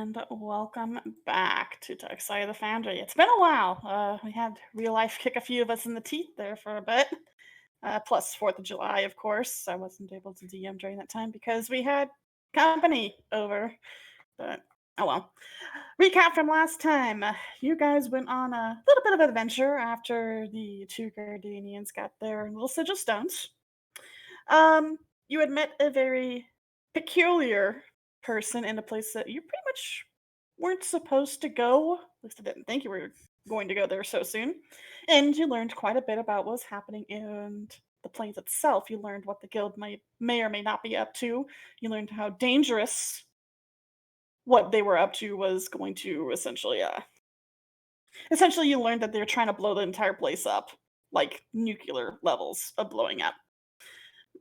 And welcome back to Dark Side of the Foundry. It's been a while. We had real life kick a few of us in the teeth there for a bit. Plus 4th of July, of course. I wasn't able to DM during that time because we had company over. But oh well. Recap from last time. You guys went on a little bit of an adventure after the two Gardanians got their little sigil stones. You had met a very peculiar person in a place that you pretty much weren't supposed to go. At least I didn't think you were going to go there so soon. And you learned quite a bit about what was happening in the plains itself. You learned what the guild may or may not be up to. You learned how dangerous what they were up to was going to essentially you learned that they're trying to blow the entire place up, like nuclear levels of blowing up.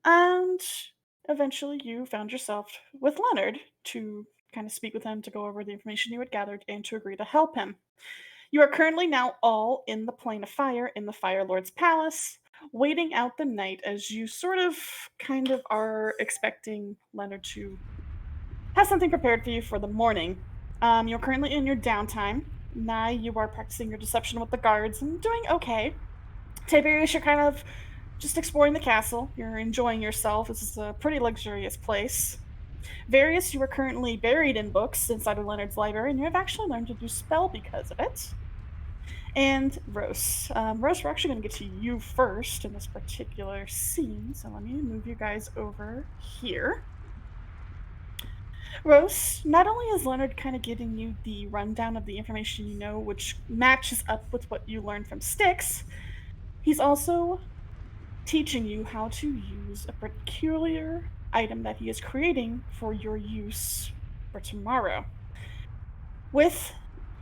And eventually you found yourself with Leonard to kind of speak with him to go over the information you had gathered and to agree to help him. You are currently now all in the Plane of Fire in the Fire Lord's Palace, waiting out the night as you sort of kind of are expecting Leonard to have something prepared for you for the morning. You're currently in your downtime. Now you are practicing your deception with the guards and doing okay. Tiberius, you're kind of just exploring the castle. You're enjoying yourself. This is a pretty luxurious place. Various, you are currently buried in books inside of Leonard's library, and you have actually learned to do spell because of it. And Rose. Rose, we're actually going to get to you first in this particular scene, so let me move you guys over here. Rose, not only is Leonard kind of giving you the rundown of the information you know, which matches up with what you learned from Styx, he's also teaching you how to use a peculiar item that he is creating for your use for tomorrow. With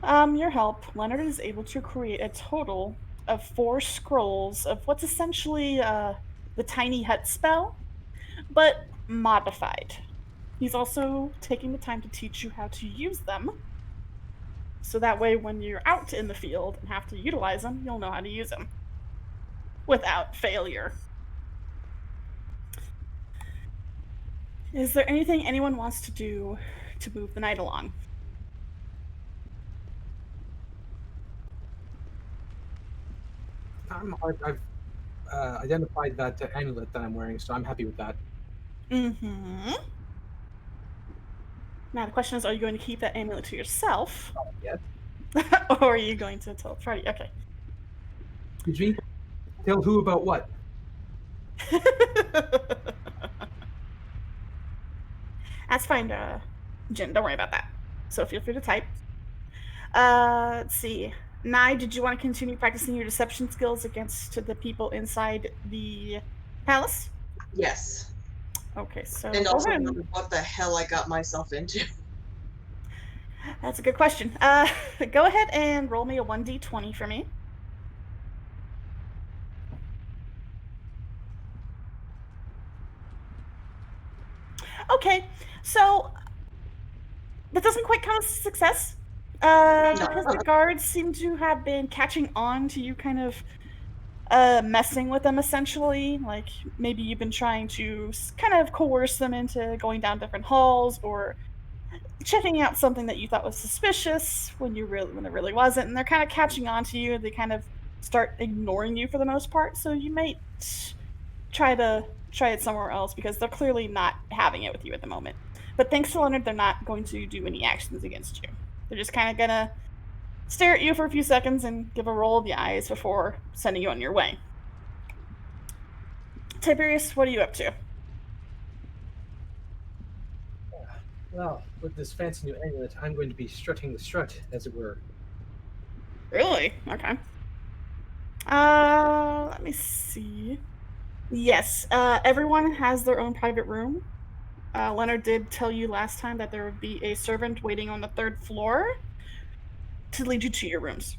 your help, Leonard is able to create a total of 4 scrolls of what's essentially the tiny hut spell, but modified. He's also taking the time to teach you how to use them. So that way, when you're out in the field and have to utilize them, you'll know how to use them without failure. Is there anything anyone wants to do to move the night along? I've identified that amulet that I'm wearing, so I'm happy with that. Mm-hmm. Now the question is, are you going to keep that amulet to yourself? Yes. Or are you going to tell Freddy? Okay. Excuse me? Tell who about what? That's fine, Jin. Don't worry about that. So feel free to type. Let's see. Nye, did you want to continue practicing your deception skills against the people inside the palace? Yes. Okay, so And go also ahead. wonder what the hell I got myself into. That's a good question. Go ahead and roll me a 1d20 for me. Okay, so that doesn't quite count as success. Because the guards seem to have been catching on to you kind of messing with them essentially. Like maybe you've been trying to kind of coerce them into going down different halls or checking out something that you thought was suspicious when it really wasn't, and they're kind of catching on to you. They kind of start ignoring you for the most part. So you might try it somewhere else because they're clearly not having it with you at the moment. But thanks to Leonard, they're not going to do any actions against you. They're just kind of gonna stare at you for a few seconds and give a roll of the eyes before sending you on your way. Tiberius, what are you up to? Well, with this fancy new amulet, I'm going to be strutting the strut, as it were. Really? Okay. Let me see. Yes, everyone has their own private room. Leonard did tell you last time that there would be a servant waiting on the 3rd floor to lead you to your rooms.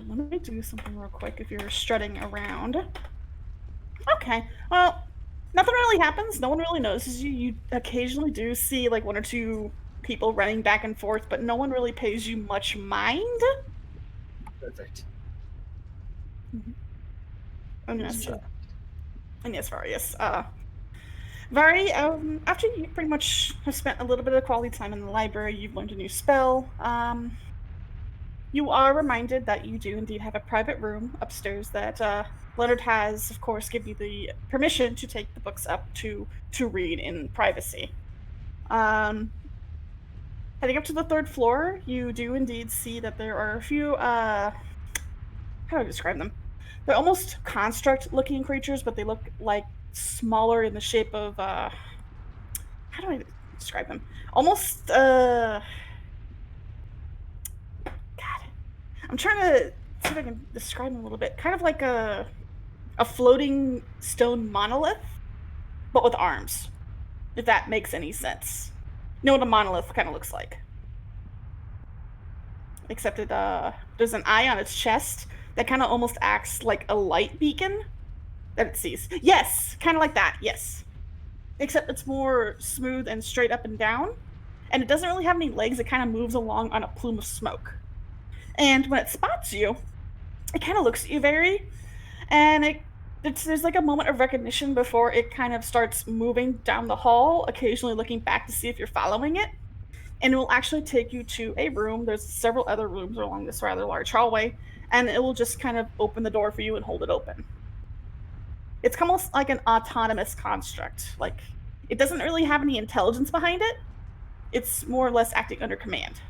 Let me do something real quick if you're strutting around. Okay, well, nothing really happens. No one really notices you. You occasionally do see like 1 or 2 people running back and forth, but no one really pays you much mind. Perfect. Mm-hmm. And yes, Various. Vari, after you pretty much have spent a little bit of quality time in the library, you've learned a new spell. You are reminded that you do indeed have a private room upstairs that Leonard has, of course, given you the permission to take the books up to read in privacy. Heading up to the third floor, you do indeed see that there are a few, how do I describe them? They're almost construct-looking creatures, but they look like smaller in the shape of, how do I describe them? Almost, God, I'm trying to see if I can describe them a little bit. Kind of like a floating stone monolith, but with arms, if that makes any sense. You know what a monolith kind of looks like? Except there's an eye on its chest that kind of almost acts like a light beacon that it sees. Yes, kind of like that, yes. Except it's more smooth and straight up and down, and it doesn't really have any legs. It kind of moves along on a plume of smoke. And when it spots you, it kind of looks at you very, and there's like a moment of recognition before it kind of starts moving down the hall, occasionally looking back to see if you're following it. And it will actually take you to a room. There's several other rooms along this rather large hallway, and it will just kind of open the door for you and hold it open. It's almost like an autonomous construct. Like, it doesn't really have any intelligence behind it. It's more or less acting under command.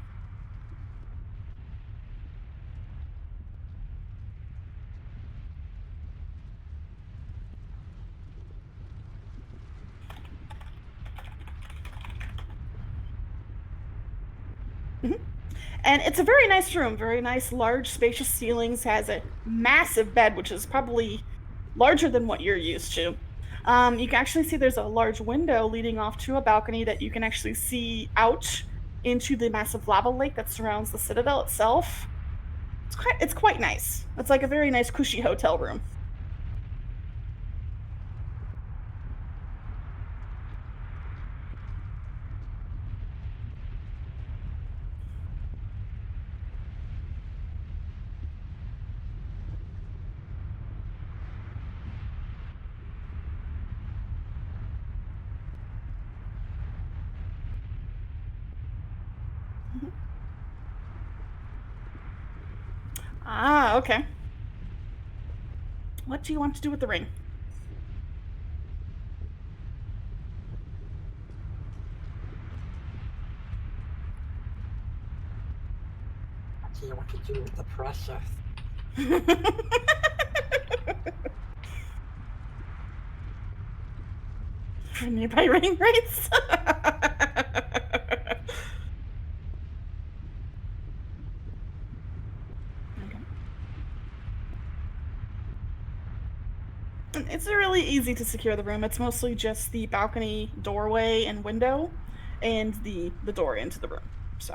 And it's a very nice room, very nice, large, spacious ceilings, has a massive bed, which is probably larger than what you're used to. You can actually see there's a large window leading off to a balcony that you can actually see out into the massive lava lake that surrounds the citadel itself. It's quite nice. It's like a very nice, cushy hotel room. Ah, okay. What do you want to do with the ring? What do you want to do with the precious? For nearby ring rates? It's really easy to secure the room. It's mostly just the balcony doorway and window and the door into the room. So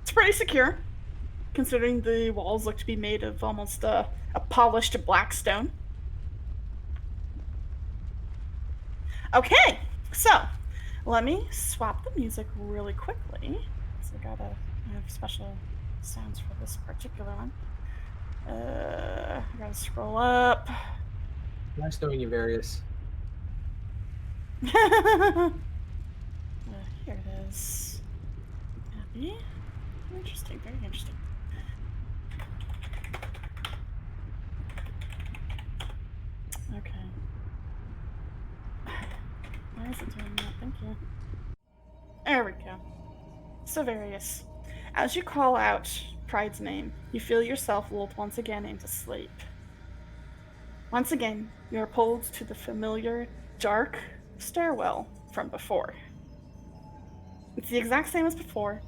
it's pretty secure, considering the walls look to be made of almost a polished black stone. Okay, so let me swap the music really quickly. So I have special sounds for this particular one. I gotta scroll up. Nice knowing you, Various. Here it is. Happy. Interesting, very interesting. Okay. Why is it doing that? Thank you. There we go. Severius. As you call out Pride's name, you feel yourself lulled once again into sleep. Once again, you are pulled to the familiar, dark stairwell from before. It's the exact same as before.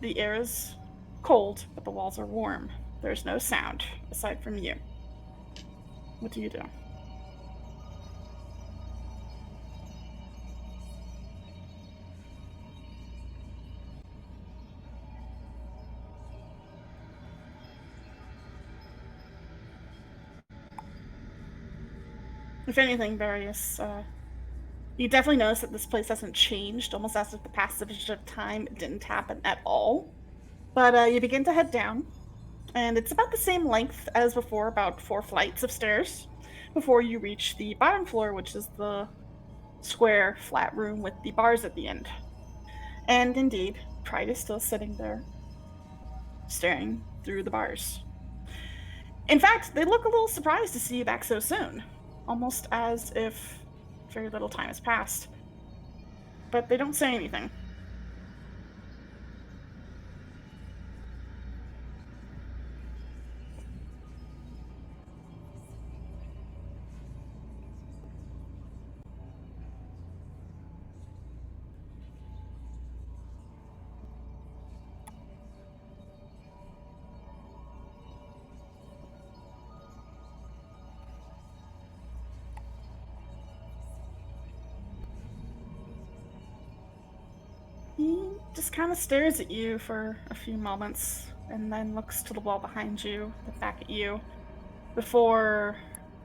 The air is cold, but the walls are warm. There's no sound, aside from you. What do you do? If anything, Various, you definitely notice that this place hasn't changed, almost as if the passage of time didn't happen at all. But you begin to head down, and it's about the same length as before, about 4 flights of stairs, before you reach the bottom floor, which is the square, flat room with the bars at the end. And indeed, Pride is still sitting there, staring through the bars. In fact, they look a little surprised to see you back so soon, almost as if very little time has passed. But they don't say anything. He just kind of stares at you for a few moments and then looks to the wall behind you, then back at you, before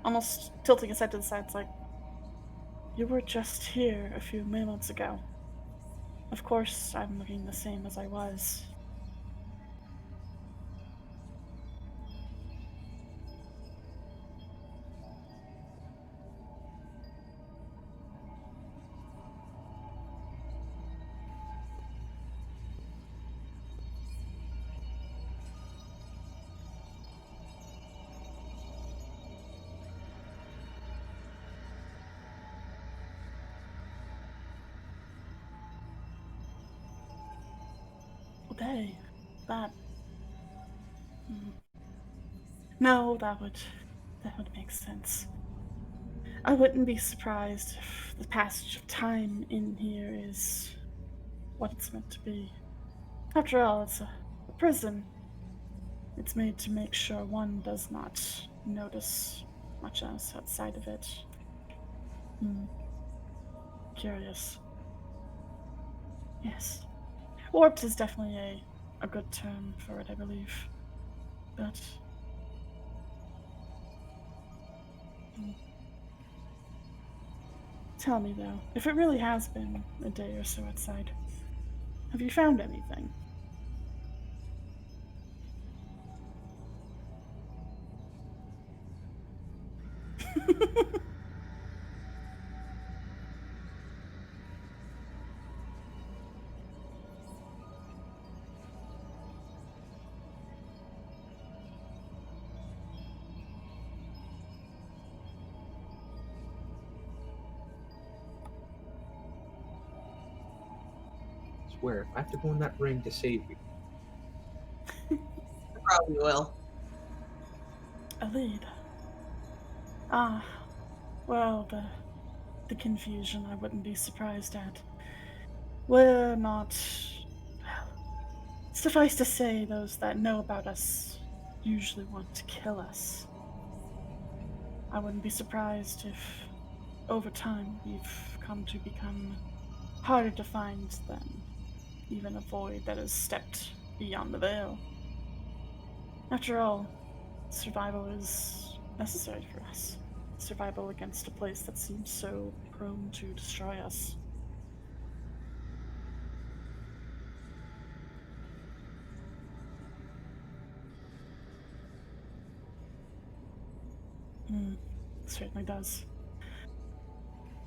almost tilting his head to the side. It's like, you were just here a few moments ago. Of course, I'm looking the same as I was. Okay, that. No, that would make sense. I wouldn't be surprised if the passage of time in here is what it's meant to be. After all, it's a prison. It's made to make sure one does not notice much else outside of it. Curious. Yes. Warped is definitely a good term for it, I believe. But tell me though, if it really has been a day or so outside, have you found anything? Swear, if I have to go in that ring to save you. I probably will. A lead. Ah, well, the confusion I wouldn't be surprised at. We're not. Well, suffice to say, those that know about us usually want to kill us. I wouldn't be surprised if, over time, we've come to become harder to find than even a void that has stepped beyond the veil. After all, survival is necessary for us. Survival against a place that seems so prone to destroy us. Certainly does.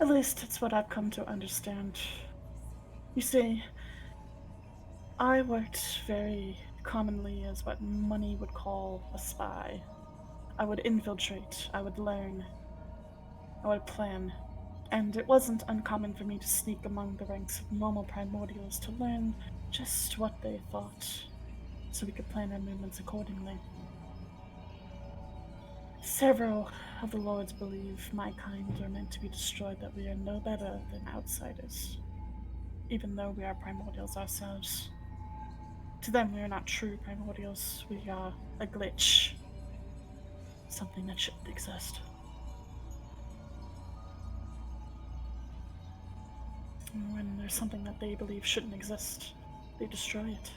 At least it's what I've come to understand. You see, I worked very commonly as what money would call a spy. I would infiltrate, I would learn, I would plan, and it wasn't uncommon for me to sneak among the ranks of normal primordials to learn just what they thought, so we could plan our movements accordingly. Several of the lords believe my kind are meant to be destroyed, that we are no better than outsiders, even though we are primordials ourselves. To them, we are not true primordials. We are a glitch. Something that shouldn't exist. And when there's something that they believe shouldn't exist, they destroy it.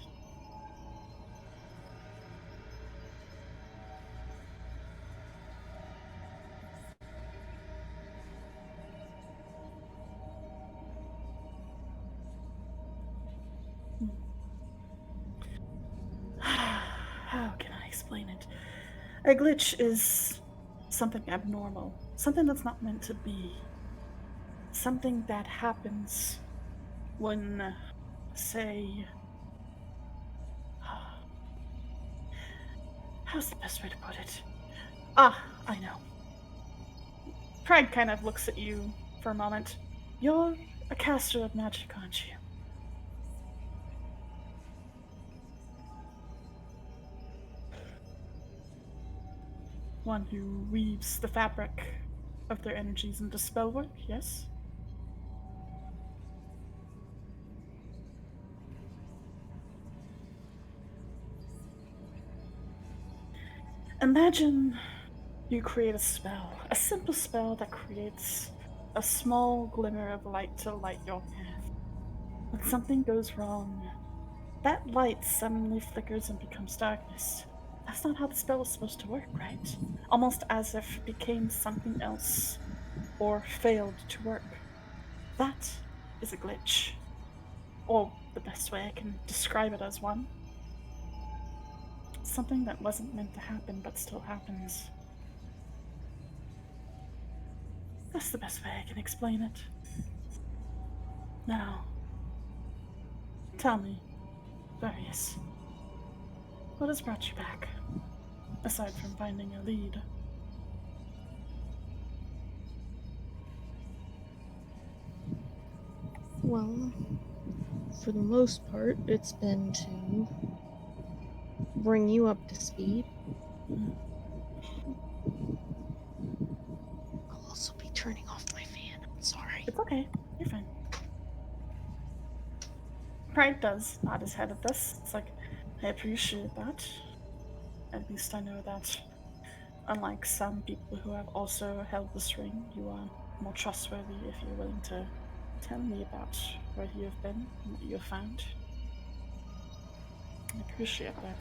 How can I explain it? A glitch is something abnormal, something that's not meant to be, something that happens when, say, how's the best way to put it? Ah, I know. Pride kind of looks at you for a moment. You're a caster of magic, aren't you? One who weaves the fabric of their energies into spellwork, yes? Imagine you create a spell, a simple spell that creates a small glimmer of light to light your path. When something goes wrong, that light suddenly flickers and becomes darkness. That's not how the spell was supposed to work, right? Almost as if it became something else or failed to work. That is a glitch. Or the best way I can describe it as one. Something that wasn't meant to happen but still happens. That's the best way I can explain it. Now, tell me, Various, what has brought you back? Aside from finding a lead. Well, for the most part, it's been to bring you up to speed. I'll also be turning off my fan. I'm sorry. It's okay. You're fine. Pride does nod his head at this. It's like, I appreciate that. At least I know that, unlike some people who have also held this ring, you are more trustworthy if you're willing to tell me about where you have been and what you have found. I appreciate that.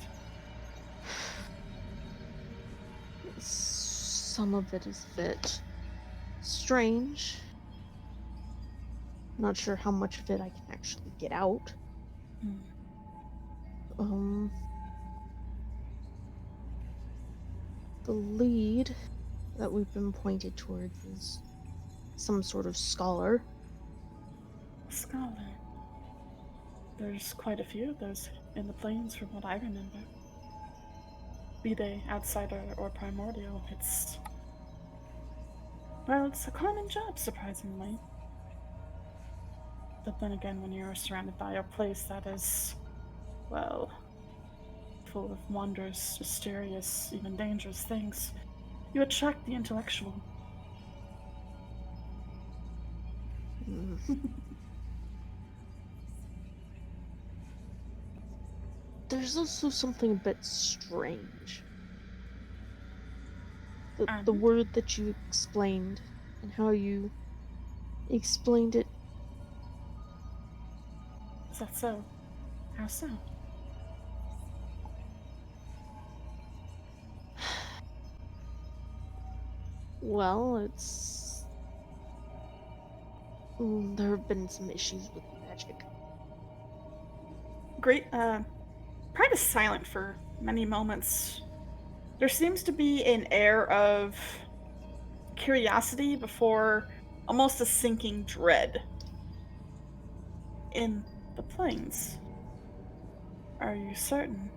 Some of it is a bit strange. Not sure how much of it I can actually get out. The lead that we've been pointed towards is some sort of scholar. A scholar. There's quite a few of those in the plains from what I remember. Be they outsider or primordial, it's a common job, surprisingly. But then again, when you're surrounded by a place that is, well, full of wondrous, mysterious, even dangerous things, you attract the intellectual. There's also something a bit strange. The word that you explained and how you explained it. Is that so? How so? Well, it's... there have been some issues with magic. Great. Pride is silent for many moments. There seems to be an air of curiosity before almost a sinking dread in the plains. Are you certain?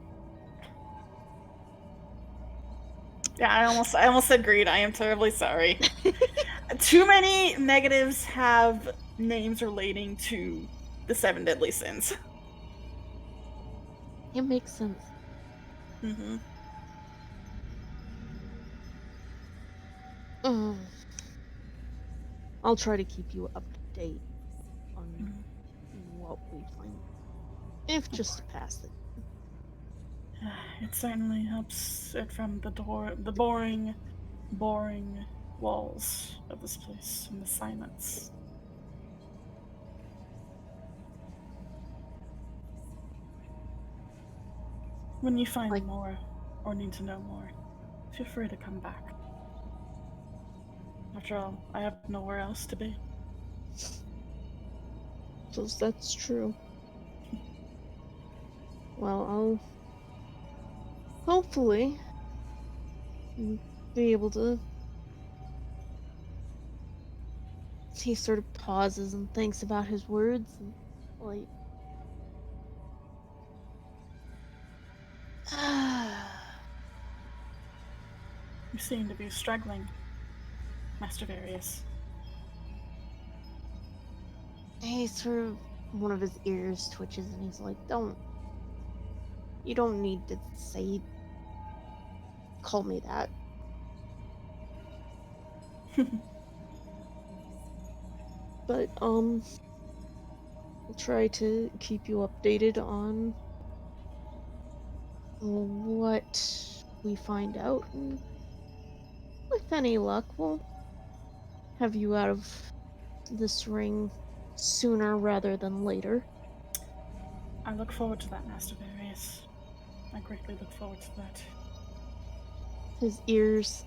Yeah, I almost said greed. I am terribly sorry. Too many negatives have names relating to the 7 deadly sins. It makes sense. Mm-hmm. I'll try to keep you up to date on what we find, if just to pass it. It certainly helps it from the boring walls of this place and the silence. When you find more or need to know more, feel free to come back. After all, I have nowhere else to be. So that's true. Well, I'll hopefully be able to he sort of pauses and thinks about his words and like You seem to be struggling, Master Various. he sort of one of his ears twitches and he's like, you don't need to call me that. But I'll try to keep you updated on what we find out, and with any luck, we'll have you out of this ring sooner rather than later. I look forward to that, Master Various. I greatly look forward to that. His ears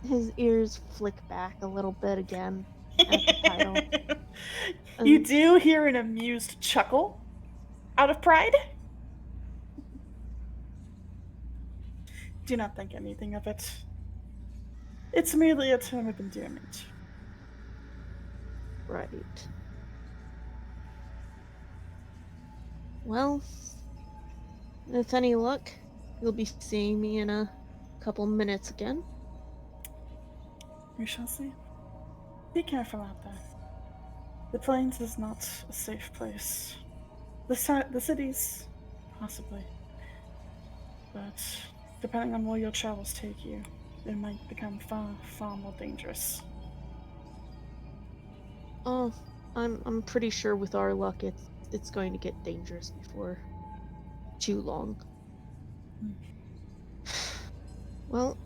his ears flick back a little bit again at the title. You do hear an amused chuckle out of pride. Do not think anything of it. It's merely a term of endearment. Right. Well, with any luck, you'll be seeing me in a couple minutes again. We shall see. Be careful out there. The plains is not a safe place. The cities, possibly. But depending on where your travels take you, it might become far, far more dangerous. Oh, I'm pretty sure with our luck it's going to get dangerous before too long. Well,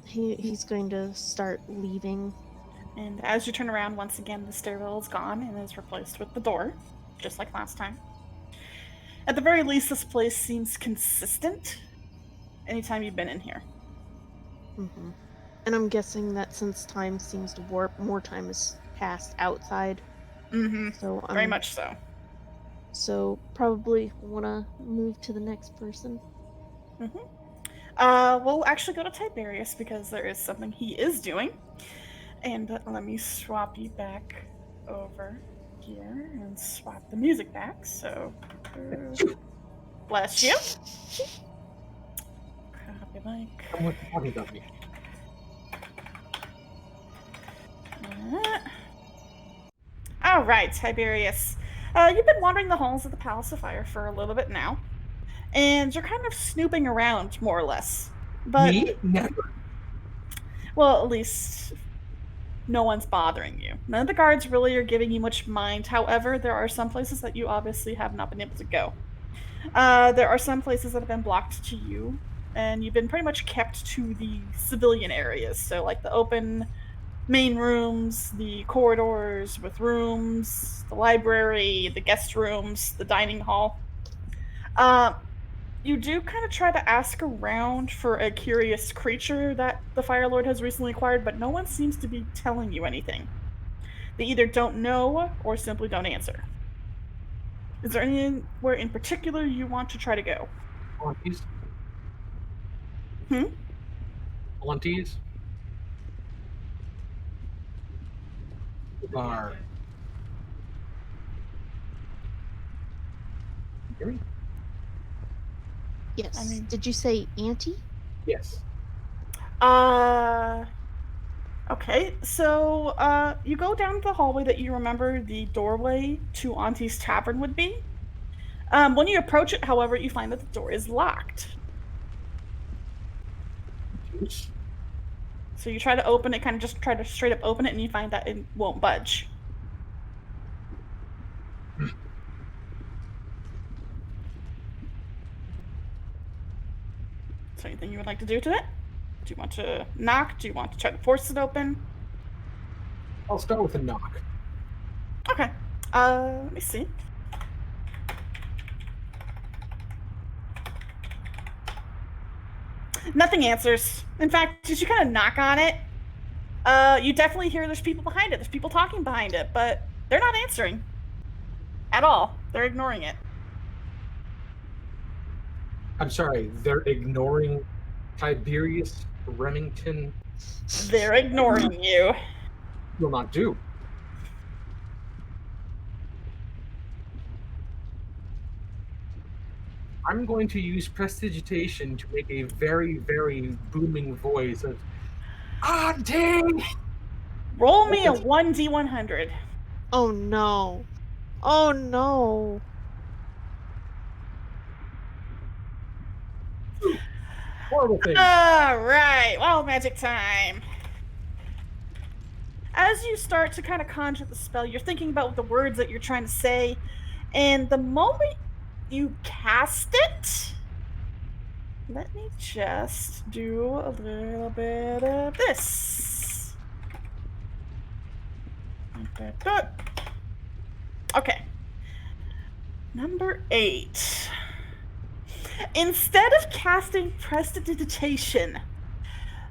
he's going to start leaving. And as you turn around, once again, the stairwell is gone and is replaced with the door, just like last time. At the very least, this place seems consistent anytime you've been in here. Mm-hmm. And I'm guessing that since time seems to warp, more time has passed outside. Mm-hmm. So Very much so. So probably want to move to the next person. Mm-hmm. We'll actually go to Tiberius because there is something he is doing. And let me swap you back over here and swap the music back. So, bless you. Copy link. Someone's talking about me. All right, Tiberius. You've been wandering the halls of the Palace of Fire for a little bit now, and you're kind of snooping around, more or less. But, Me? Never. well, at least no one's bothering you. None of the guards really are giving you much mind. However, there are some places that you obviously have not been able to go. There are some places that have been blocked to you, and you've been pretty much kept to the civilian areas. So, like the open main rooms, the corridors with rooms, the library, the guest rooms, the dining hall. You do kind of try to ask around for a curious creature that the Fire Lord has recently acquired, but no one seems to be telling you anything. They either don't know or simply don't answer. Is there anywhere in particular you want to try to go? Aunties? Hmm? Aunties? The bar. Hear me? Yes. I mean- Did you say auntie? Yes. Okay, so, you go down the hallway that you remember the doorway to Auntie's Tavern would be. When you approach it, however, you find that the door is locked. Juice? So you try to open it, kind of just try to straight up open it, and you find that it won't budge. Is there anything you would like to do to it? Do you want to knock? Do you want to try to force it open? I'll start with a knock. Okay. Let me see. Nothing answers. In fact, as you kind of knock on it, you definitely hear there's people behind it. There's people talking behind it, but they're not answering at all. They're ignoring it. I'm sorry, they're ignoring Tiberius Remington They're ignoring you. will not do. I'm going to use prestidigitation to make a very, very booming voice of Auntie! Roll me a 1d100. Oh no. Oh no. Horrible thing. All right, wild magic time. As you start to kind of conjure the spell, you're thinking about the words that you're trying to say, and the moment you cast it, let me just do a little bit of this. Okay. Number 8. Instead of casting prestidigitation,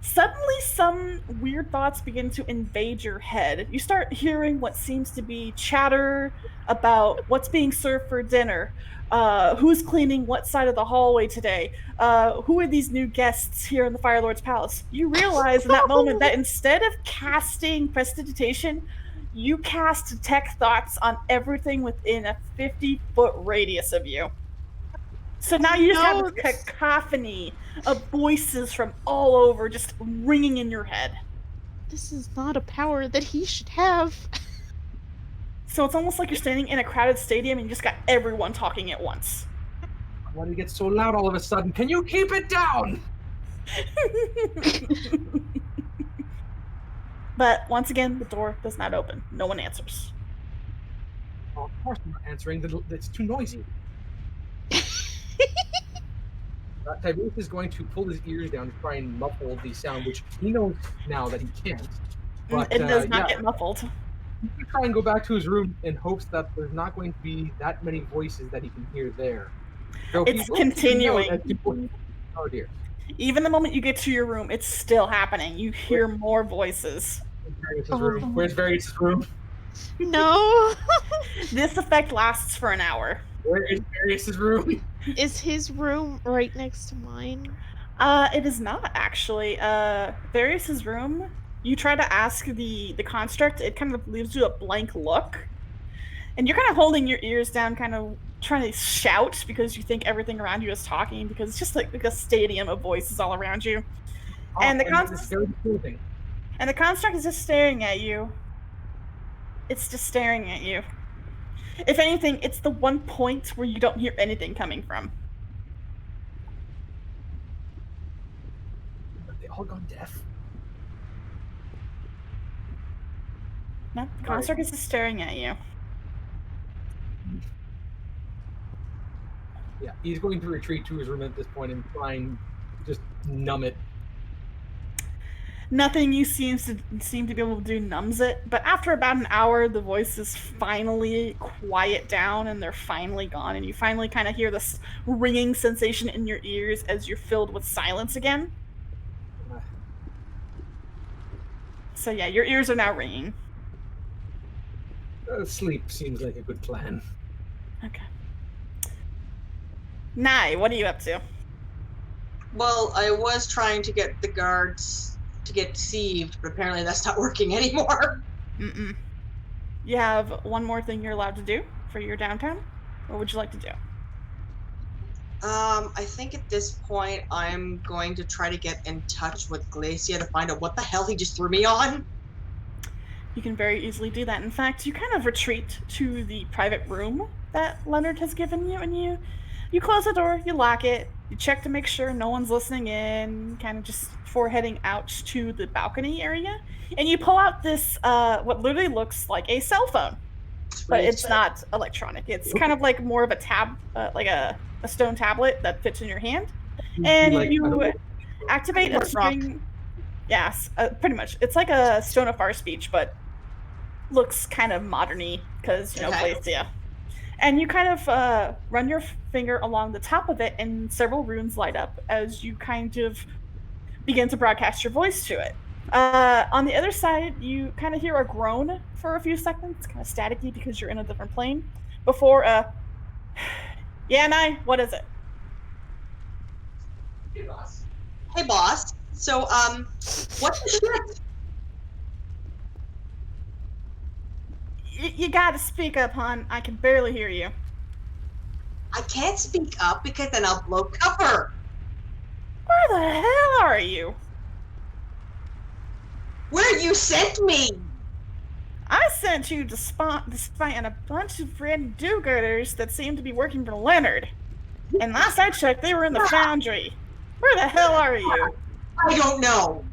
suddenly some weird thoughts begin to invade your head. You start hearing what seems to be chatter about what's being served for dinner, who's cleaning what side of the hallway today, who are these new guests here in the Fire Lord's Palace. You realize in that moment that instead of casting prestidigitation, you cast detect thoughts on everything within a 50-foot radius of you. So now you just have No, this cacophony of voices from all over just ringing in your head. this is not a power that he should have. So it's almost like you're standing in a crowded stadium and you just got everyone talking at once. Why did it get so loud all of a sudden? Can you keep it down? But once again, the door does not open. No one answers. Oh, of course I'm not answering. It's too noisy. Tiberius is going to pull his ears down to try and muffle the sound, which he knows now that he can't. But It does not get muffled. He's going to try and go back to his room in hopes that there's not going to be that many voices that he can hear there. So It's continuing. Oh dear. Even the moment you get to your room, it's still happening. You hear more voices. Room. Where's Various' room? No. This effect lasts for an hour. Where is Various' room? Is his room right next to mine? It is not actually. Varys' room, you try to ask the construct, it kind of leaves you a blank look. And you're kind of holding your ears down, kind of trying to shout because you think everything around you is talking, because it's just like a stadium of voices all around you. And the construct is just staring at you. It's just staring at you. If anything, it's the one point where you don't hear anything coming from. Have they all gone deaf? No, the construct is just staring at you. Yeah, he's going to retreat to his room at this point and try and just numb it. Nothing you seem to be able to do numbs it, but after about an hour, the voices finally quiet down and they're finally gone, and you finally kind of hear this ringing sensation in your ears as you're filled with silence again. So yeah, your ears are now ringing. Sleep seems like a good plan. Okay. Nye, what are you up to? Well, I was trying to get the guards to get deceived, but apparently that's not working anymore. Mm-mm. You have one more thing you're allowed to do for your downtime. What would you like to do? I think at this point I'm going to try to get in touch with Glacia to find out what the hell he just threw me on. You can very easily do that. In fact, you kind of retreat to the private room that Leonard has given you, and you close the door, you lock it, you check to make sure no one's listening in, kind of just before heading out to the balcony area, and you pull out this, what literally looks like a cell phone, but it's not electronic. It's kind of like more of a like a stone tablet that fits in your hand, and you activate a string. Yes, pretty much. It's like a Stone of Far Speech, but looks kind of modern-y because, Glacia. And you kind of run your finger along the top of it, and several runes light up as you kind of begin to broadcast your voice to it. On the other side, you kind of hear a groan for a few seconds, kind of staticky because you're in a different plane, before yeah, Nye, what is it? Hey, boss. So, what the shit? You gotta speak up, hon. I can barely hear you. I can't speak up because then I'll blow cover. Where the hell are you? Where you sent me? I sent you to spy on a bunch of random do-gooders that seem to be working for Leonard. And last I checked, they were in the Foundry. Where the hell are you? I don't know.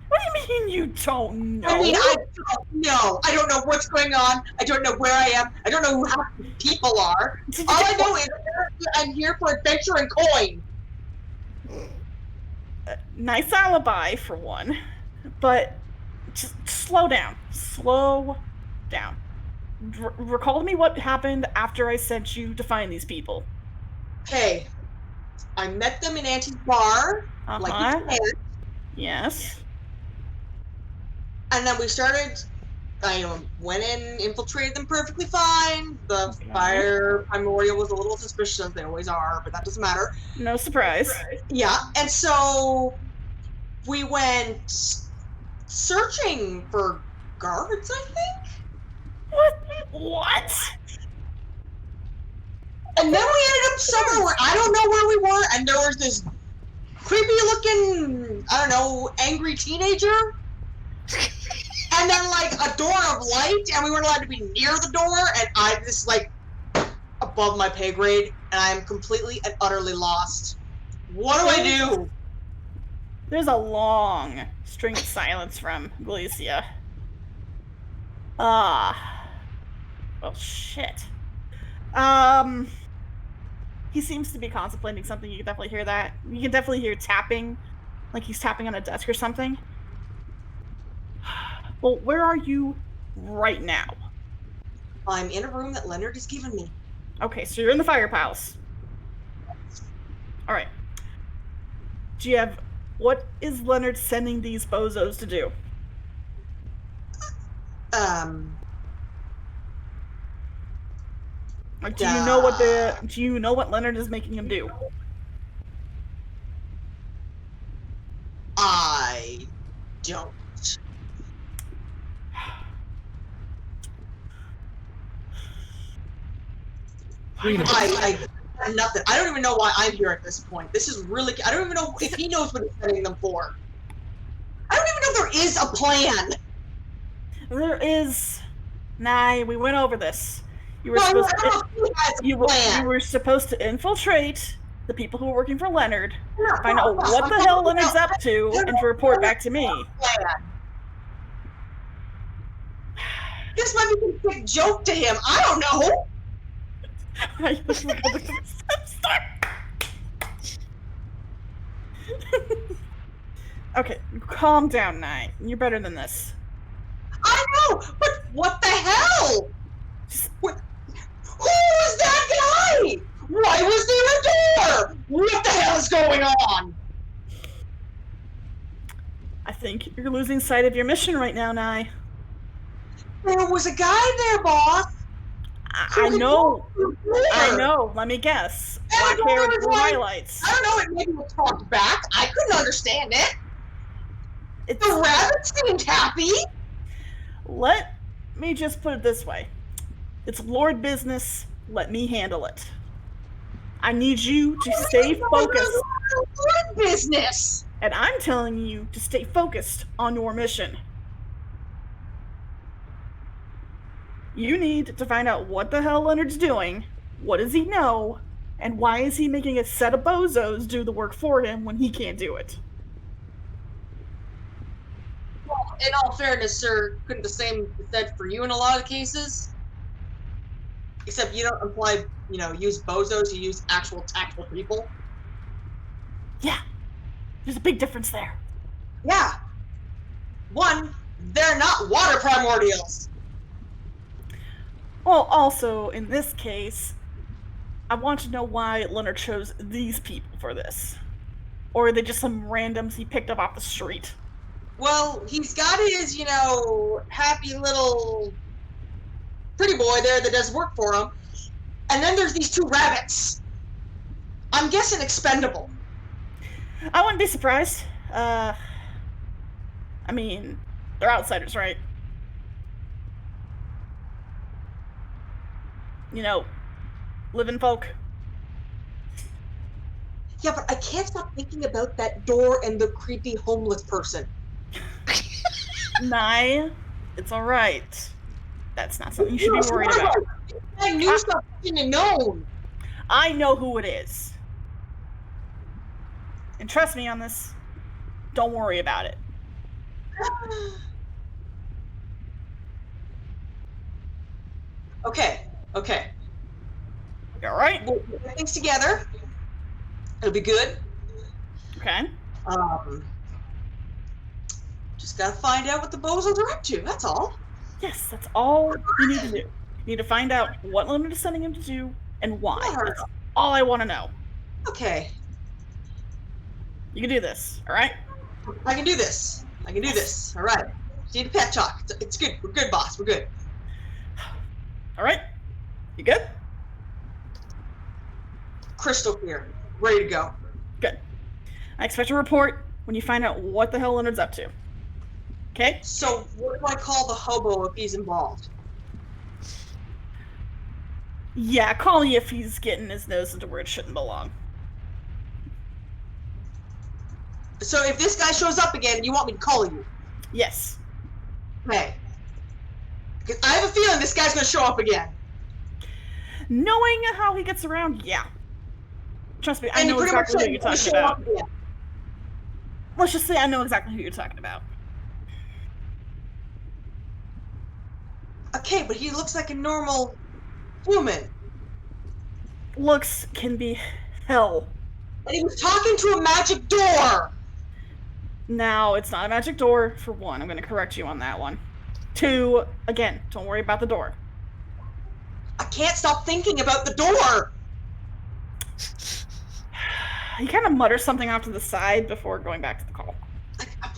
What do you mean you don't know? I mean, I don't know. I don't know what's going on. I don't know where I am. I don't know who half the people are. All I know is I'm here for adventure and coin. Nice alibi, for one. But just slow down. Slow down. Recall to me what happened after I sent you to find these people. Hey, I met them in Auntie's bar, like you said. Yes. And then we started, I went in, infiltrated them perfectly fine. The fire primordial was a little suspicious, as they always are, but that doesn't matter. No surprise. Yeah, and so we went searching for guards, I think? What? And then we ended up somewhere where I don't know where we were, and there was this creepy looking, I don't know, angry teenager. And then, like, a door of light, and we weren't allowed to be near the door, and I'm just, like, above my pay grade, and I'm completely and utterly lost. What do I do? There's a long string of silence from Galicia. Well, shit. He seems to be contemplating something. You can definitely hear that. You can definitely hear tapping, like he's tapping on a desk or something. Well, where are you right now? I'm in a room that Leonard has given me. Okay, so you're in the fire palace. Alright. Do you have... What is Leonard sending these bozos to do? Or do you know what Leonard is making him do? I don't. I nothing. I don't even know why I'm here at this point. This is really. I don't even know if he knows what he's sending them for. I don't even know if there is a plan. There is. Nah, we went over this. You were supposed to infiltrate the people who were working for Leonard, find out what the hell Leonard's up to, and to report back to me. This might be a quick joke to him. I don't know. Okay, calm down, Nye. You're better than this. I know, but what the hell? Who was that guy? Why was there a door? What the hell is going on? I think you're losing sight of your mission right now, Nye. There was a guy there, boss. I know. Let me guess. Black hair and blue highlights. I don't know. It maybe was talked back. I couldn't understand it. The rabbit seemed happy. Let me just put it this way. It's Lord business. Let me handle it. I need you to stay focused. Lord business. And I'm telling you to stay focused on your mission. You need to find out what the hell Leonard's doing, what does he know, and why is he making a set of bozos do the work for him when he can't do it? Well, in all fairness, sir, couldn't the same be said for you in a lot of cases? Except you don't use bozos, you use actual tactful people. Yeah, there's a big difference there. Yeah. One, they're not water primordials. Well, also, in this case, I want to know why Leonard chose these people for this. Or are they just some randoms he picked up off the street? Well, he's got his, happy little pretty boy there that does work for him. And then there's these two rabbits. I'm guessing expendable. I wouldn't be surprised. I mean, they're outsiders, right? You know, living folk. Yeah, but I can't stop thinking about that door and the creepy homeless person. Nye, it's alright. That's not something you should be worried about. I knew stuff I shouldn't have known. I know who it is. And trust me on this. Don't worry about it. Okay. You alright? We'll get things together. It'll be good. Okay. Just gotta find out what the bozos are up to, that's all. Yes, that's all you need to do. You need to find out what Leonard is sending him to do and why. That's all I want to know. Okay. You can do this, alright? I can do this. Alright. Just need a pep talk. It's good. We're good, boss. We're good. Alright? You good? Crystal clear. Ready to go. Good. I expect a report when you find out what the hell Leonard's up to. Okay? So, what do I call the hobo if he's involved? Yeah, call me if he's getting his nose into where it shouldn't belong. So, if this guy shows up again, you want me to call you? Yes. Okay. Because I have a feeling this guy's gonna show up again. Knowing how he gets around, yeah. Trust me, I And know pretty much exactly said who you're he's gonna talking show about. up again. Let's just say I know exactly who you're talking about. Okay, but he looks like a normal human. Looks can be hell. And he was talking to a magic door! Now, it's not a magic door, for one. I'm going to correct you on that one. Two, again, don't worry about the door. I can't stop thinking about the door! He kind of mutters something off to the side before going back to the call.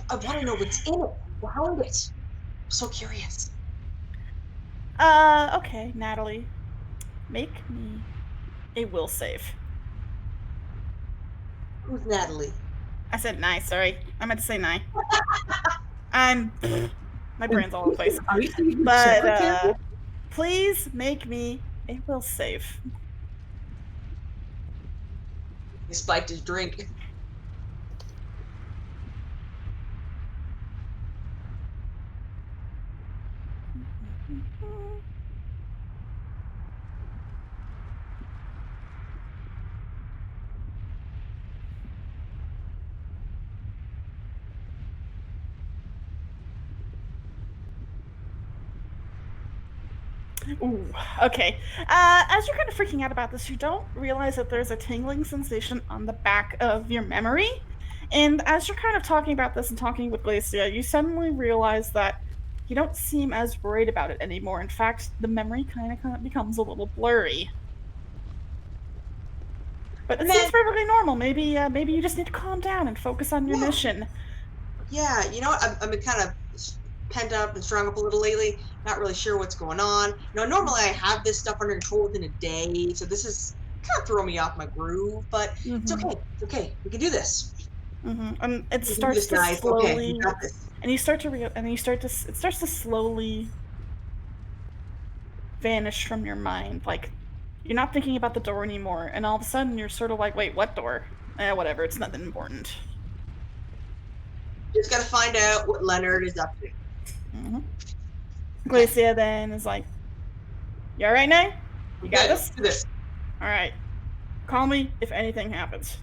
I want to know what's in it, behind it. I'm so curious. Okay, Natalie. Make me a will save. Who's Natalie? I said Nye, sorry. I meant to say Nye. My brain's all over the place. But, please make me a will save. He spiked his drink. Ooh, okay. As you're kind of freaking out about this, you don't realize that there's a tingling sensation on the back of your memory. And as you're kind of talking about this and talking with Glacia, you suddenly realize that you don't seem as worried about it anymore. In fact, the memory kind of becomes a little blurry. But it seems perfectly normal. Maybe you just need to calm down and focus on your mission. Yeah, you know what? I've been kind of pent up and strung up a little lately. Not really sure what's going on. You know, normally I have this stuff under control within a day, so this is kind of throwing me off my groove. But it's okay. It's okay. We can do this. And it starts to slowly, and you start to it starts to slowly vanish from your mind. Like you're not thinking about the door anymore, and all of a sudden you're sort of like, wait, what door? Whatever. It's nothing important. Just gotta find out what Leonard is up to. Glacia then is like, "You all right, Nay? You got this? Do this. All right. Call me if anything happens."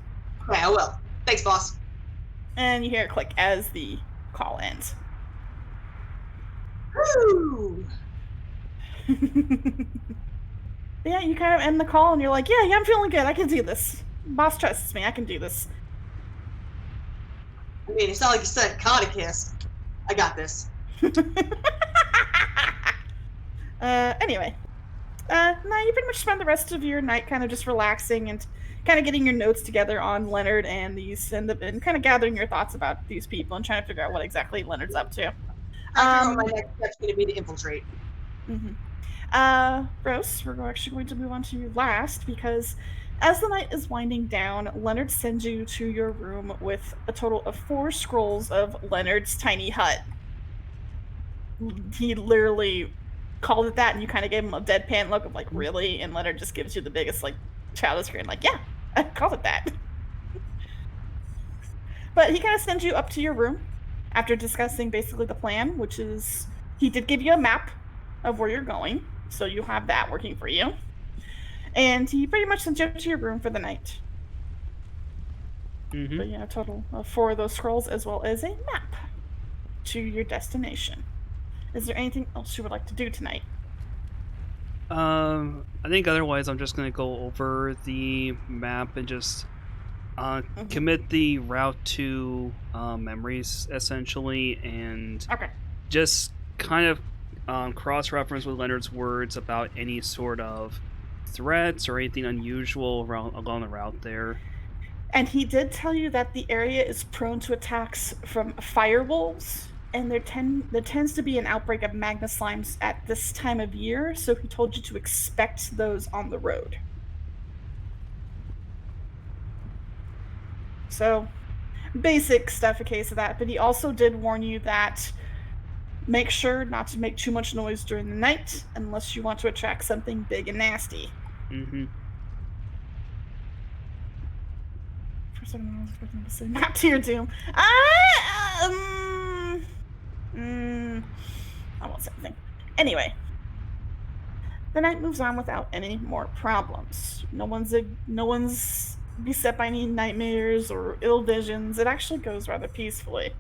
Okay, I will. Thanks, boss. And you hear a click as the call ends. Woo! Yeah, you kind of end the call and you're like, yeah, I'm feeling good. I can do this. Boss trusts me. I can do this. I mean, it's not like you said Conicus. I got this. Anyway. No, you pretty much spend the rest of your night kind of just relaxing and kind of getting your notes together on Leonard and and kind of gathering your thoughts about these people and trying to figure out what exactly Leonard's up to. I think my next step's going to be to infiltrate. Rose, we're actually going to move on to you last because As the night is winding down, Leonard sends you to your room with a total of 4 scrolls of Leonard's tiny hut. He literally called it that, and you kind of gave him a deadpan look of like, really? And Leonard just gives you the biggest like childish grin, like, yeah, I called it that. But he kind of sends you up to your room after discussing basically the plan, which is he did give you a map of where you're going, so you have that working for you. And he pretty much sends you up to your room for the night. Mm-hmm. But you have a total of 4 of those scrolls as well as a map to your destination. Is there anything else you would like to do tonight? I think otherwise I'm just gonna go over the map and just commit the route to memories essentially, and Okay. just kind of cross-reference with Leonard's words about any sort of threats or anything unusual along the route there. And he did tell you that the area is prone to attacks from firewolves, and there tends to be an outbreak of magma slimes at this time of year, so he told you to expect those on the road. So, basic stuff in case of that, but he also did warn you that make sure not to make too much noise during the night unless you want to attract something big and nasty. Mm-hmm. For some reason, I was expecting to say not to your doom. I won't say anything. Anyway, the night moves on without any more problems. No one's beset by any nightmares or ill visions. It actually goes rather peacefully.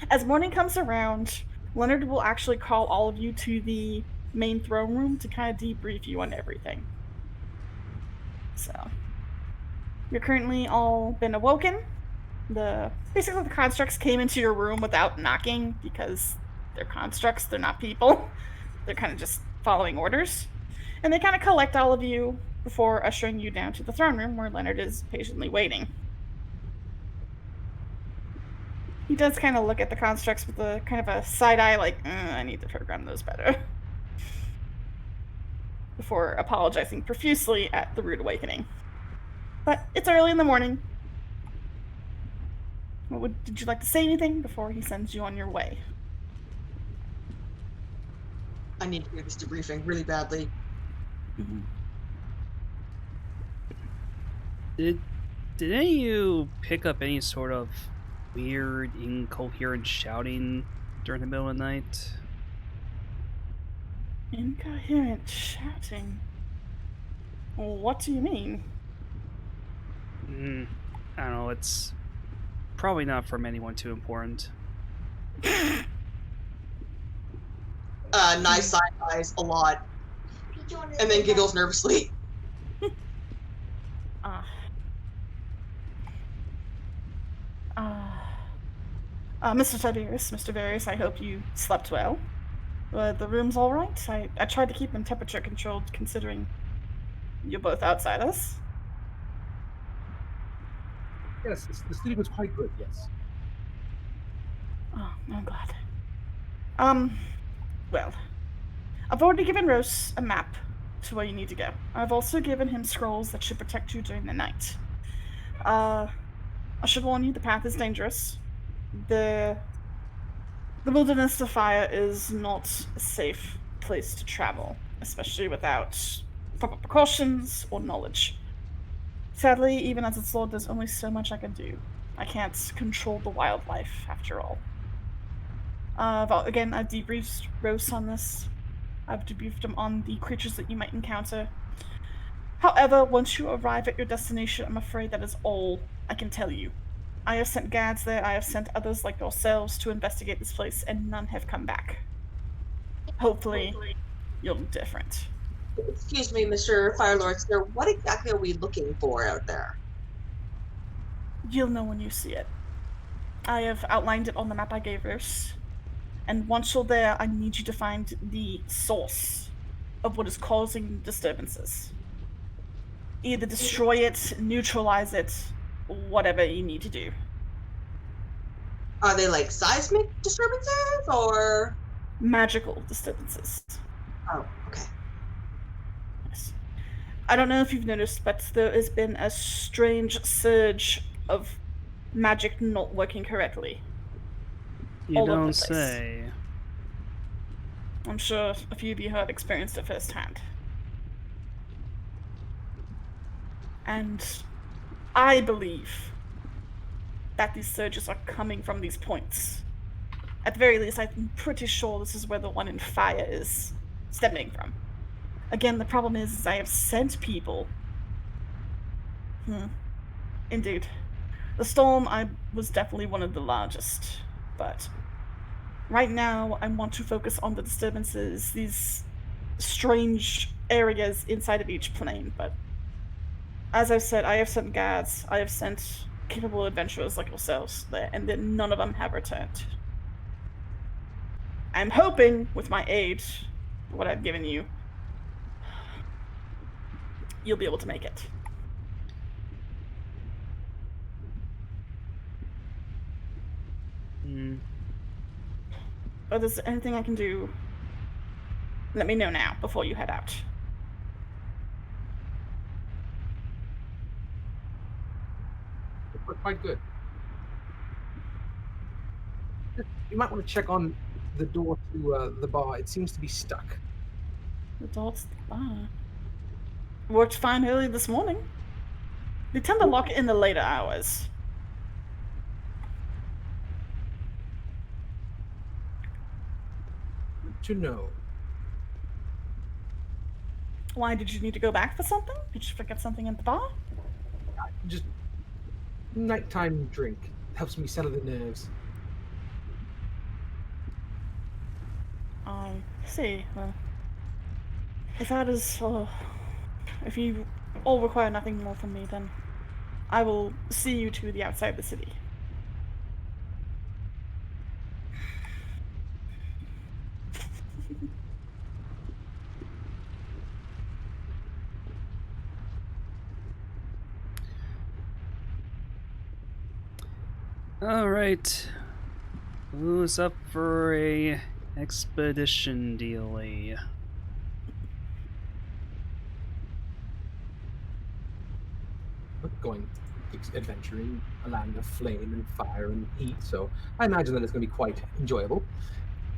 As morning comes around, Leonard will actually call all of you to the main throne room to kind of debrief you on everything. So, you're currently all been awoken. Basically the constructs came into your room without knocking because they're constructs, they're not people. They're kind of just following orders. And they kind of collect all of you before ushering you down to the throne room where Leonard is patiently waiting. He does kind of look at the constructs with a kind of a side eye, like, I need to program those better. Before apologizing profusely at the rude awakening. But it's early in the morning. Did you like to say anything before he sends you on your way? I need to hear this debriefing really badly. Mm-hmm. Did any of you pick up any sort of weird, incoherent shouting during the middle of the night? Incoherent shouting? What do you mean? I don't know, it's probably not from anyone too important. Nice side eyes a lot. And then giggles nervously. Mr. Tiberius, I hope you slept well. The room's all right. I tried to keep them temperature controlled, considering you're both outsiders. Yes, the sleep was quite good, yes. Oh, I'm glad. Well, I've already given Rose a map to where you need to go. I've also given him scrolls that should protect you during the night. I should warn you, the path is dangerous. The wilderness of fire is not a safe place to travel, especially without proper precautions or knowledge. Sadly, even as its lord, there's only so much I can do. I can't control the wildlife, after all. Again, I've debriefed Rose on this. I've debriefed him on the creatures that you might encounter. However, once you arrive at your destination, I'm afraid that is all I can tell you. I have sent guards there, I have sent others like yourselves to investigate this place, and none have come back. Hopefully, you'll be different. Excuse me, Mr. Firelord, sir, what exactly are we looking for out there? You'll know when you see it. I have outlined it on the map I gave us. And once you're there, I need you to find the source of what is causing disturbances. Either destroy it, neutralize it, whatever you need to do. Are they like seismic disturbances or Magical disturbances. Oh, okay. Yes. I don't know if you've noticed, but there has been a strange surge of magic not working correctly You all over don't the place. say. I'm sure a few of you have experienced it firsthand. And I believe that these surges are coming from these points. At the very least, I'm pretty sure this is where the one in fire is stemming from. Again, the problem is I have sent people. Indeed. The storm was definitely one of the largest, but right now I want to focus on the disturbances, these strange areas inside of each plane, but as I've said, I have sent guards, I have sent capable adventurers like yourselves there, and then none of them have returned. I'm hoping, with my aid, what I've given you, you'll be able to make it. But if there's anything I can do, let me know now before you head out. We're quite good. You might want to check on the door to the bar. It seems to be stuck. The door's the bar. Worked fine early this morning. They tend to lock it in the later hours. To know. Why, did you need to go back for something? Did you forget something at the bar? Just nighttime drink. Helps me settle the nerves. I see. Well, if that is, if you all require nothing more from me, then I will see you to the outside of the city. All right. Who's up for a expedition dealy? We're going adventuring a land of flame and fire and heat, so I imagine that it's going to be quite enjoyable.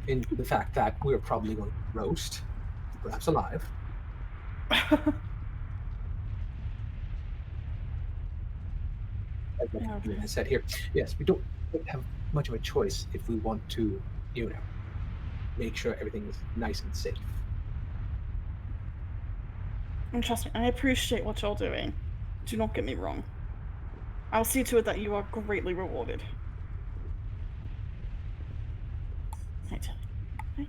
In the fact that we're probably going to roast, perhaps alive. As I said here, yes, we don't have much of a choice if we want to, make sure everything is nice and safe. And trust me, I appreciate what you're doing. Do not get me wrong. I'll see to it that you are greatly rewarded. Right. Okay.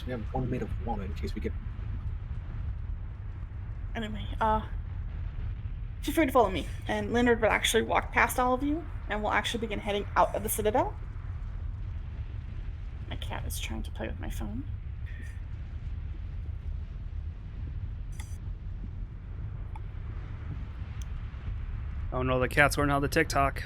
We have one made of one in case we get. Anyway, feel free to follow me. And Leonard will actually walk past all of you, and we'll actually begin heading out of the Citadel. My cat is trying to play with my phone. Oh no, the cat's learning how to TikTok.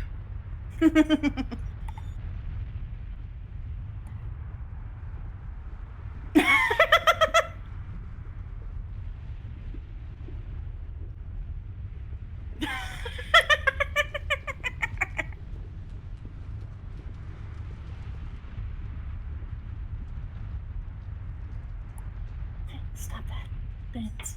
Stop that. Vince.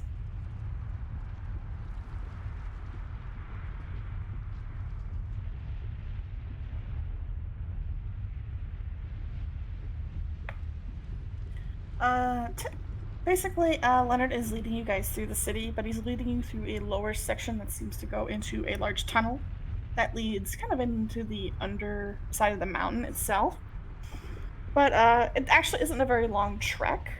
Basically, Leonard is leading you guys through the city, but he's leading you through a lower section that seems to go into a large tunnel that leads kind of into the underside of the mountain itself. But it actually isn't a very long trek,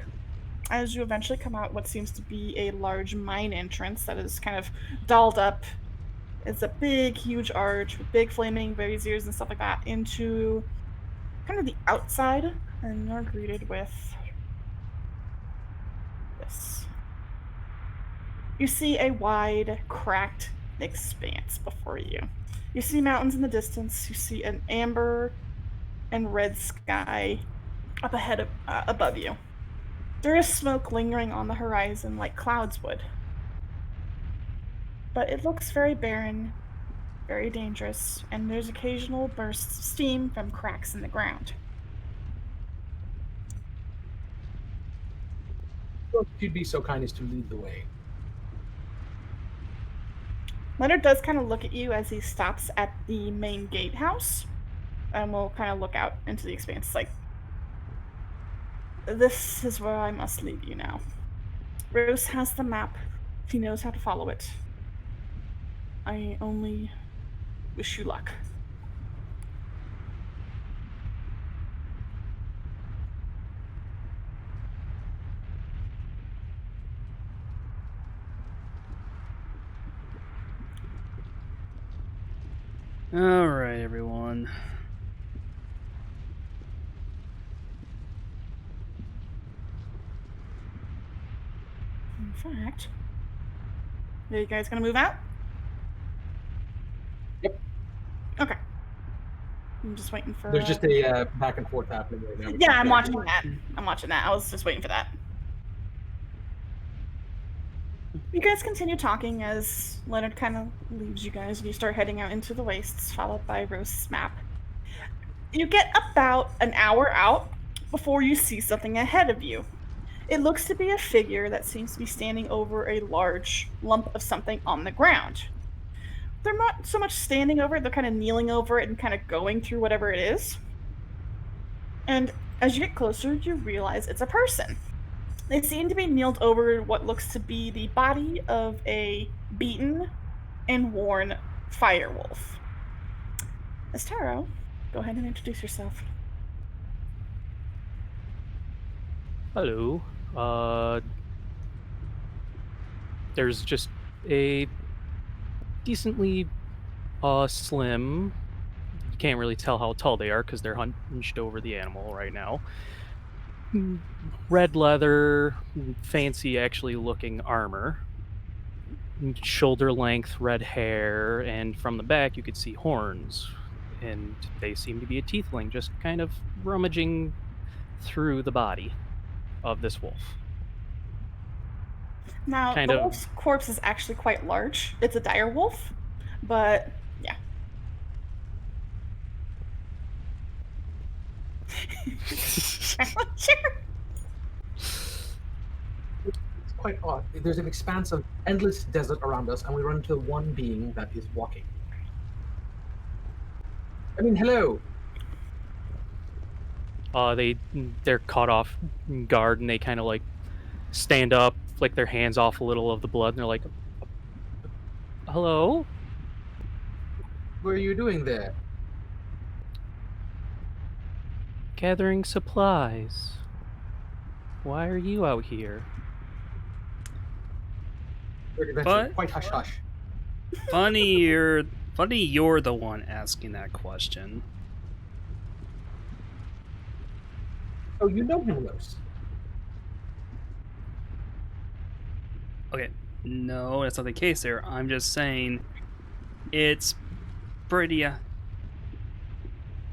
as you eventually come out what seems to be a large mine entrance that is kind of dolled up. It's a big, huge arch with big flaming braziers and stuff like that into kind of the outside, and you're greeted with this. You see a wide, cracked expanse before you. You see mountains in the distance. You see an amber and red sky up ahead above you. There is smoke lingering on the horizon like clouds would. But it looks very barren, very dangerous, and there's occasional bursts of steam from cracks in the ground. Well, if you'd be so kind as to lead the way. Leonard does kind of look at you as he stops at the main gatehouse, and will kind of look out into the expanse like, this is where I must lead you now. Rose has the map. He knows how to follow it. I only wish you luck. All right, everyone. In fact, are you guys gonna move out? Yep. Okay. I'm just waiting for. There's just a back and forth happening right now. Yeah, I'm watching that. I was just waiting for that. You guys continue talking as Leonard kind of leaves you guys and you start heading out into the wastes, followed by Rose's map. You get about an hour out before you see something ahead of you. It looks to be a figure that seems to be standing over a large lump of something on the ground. They're not so much standing over it, they're kind of kneeling over it and kind of going through whatever it is. And as you get closer, you realize it's a person. They seem to be kneeled over what looks to be the body of a beaten and worn firewolf. As Taro, go ahead and introduce yourself. Hello. There's just a decently slim. You can't really tell how tall they are because they're hunched over the animal right now. Red leather, fancy actually looking armor, shoulder length red hair, and from the back you could see horns. And they seem to be a tiefling, just kind of rummaging through the body of this wolf. Now, Kind the of- wolf's corpse is actually quite large. It's a dire wolf, but yeah. Sure. It's quite odd. There's an expanse of endless desert around us, and we run into one being that is walking. I mean, hello. They're caught off guard and they kind of like stand up, flick their hands off a little of the blood, and they're like, "Hello." What are you doing there? Gathering supplies. Why are you out here? We're adventure. But- Quite hush hush. Funny you're the one asking that question. Oh, you know him, Rose. Okay, no, that's not the case there. I'm just saying it's pretty.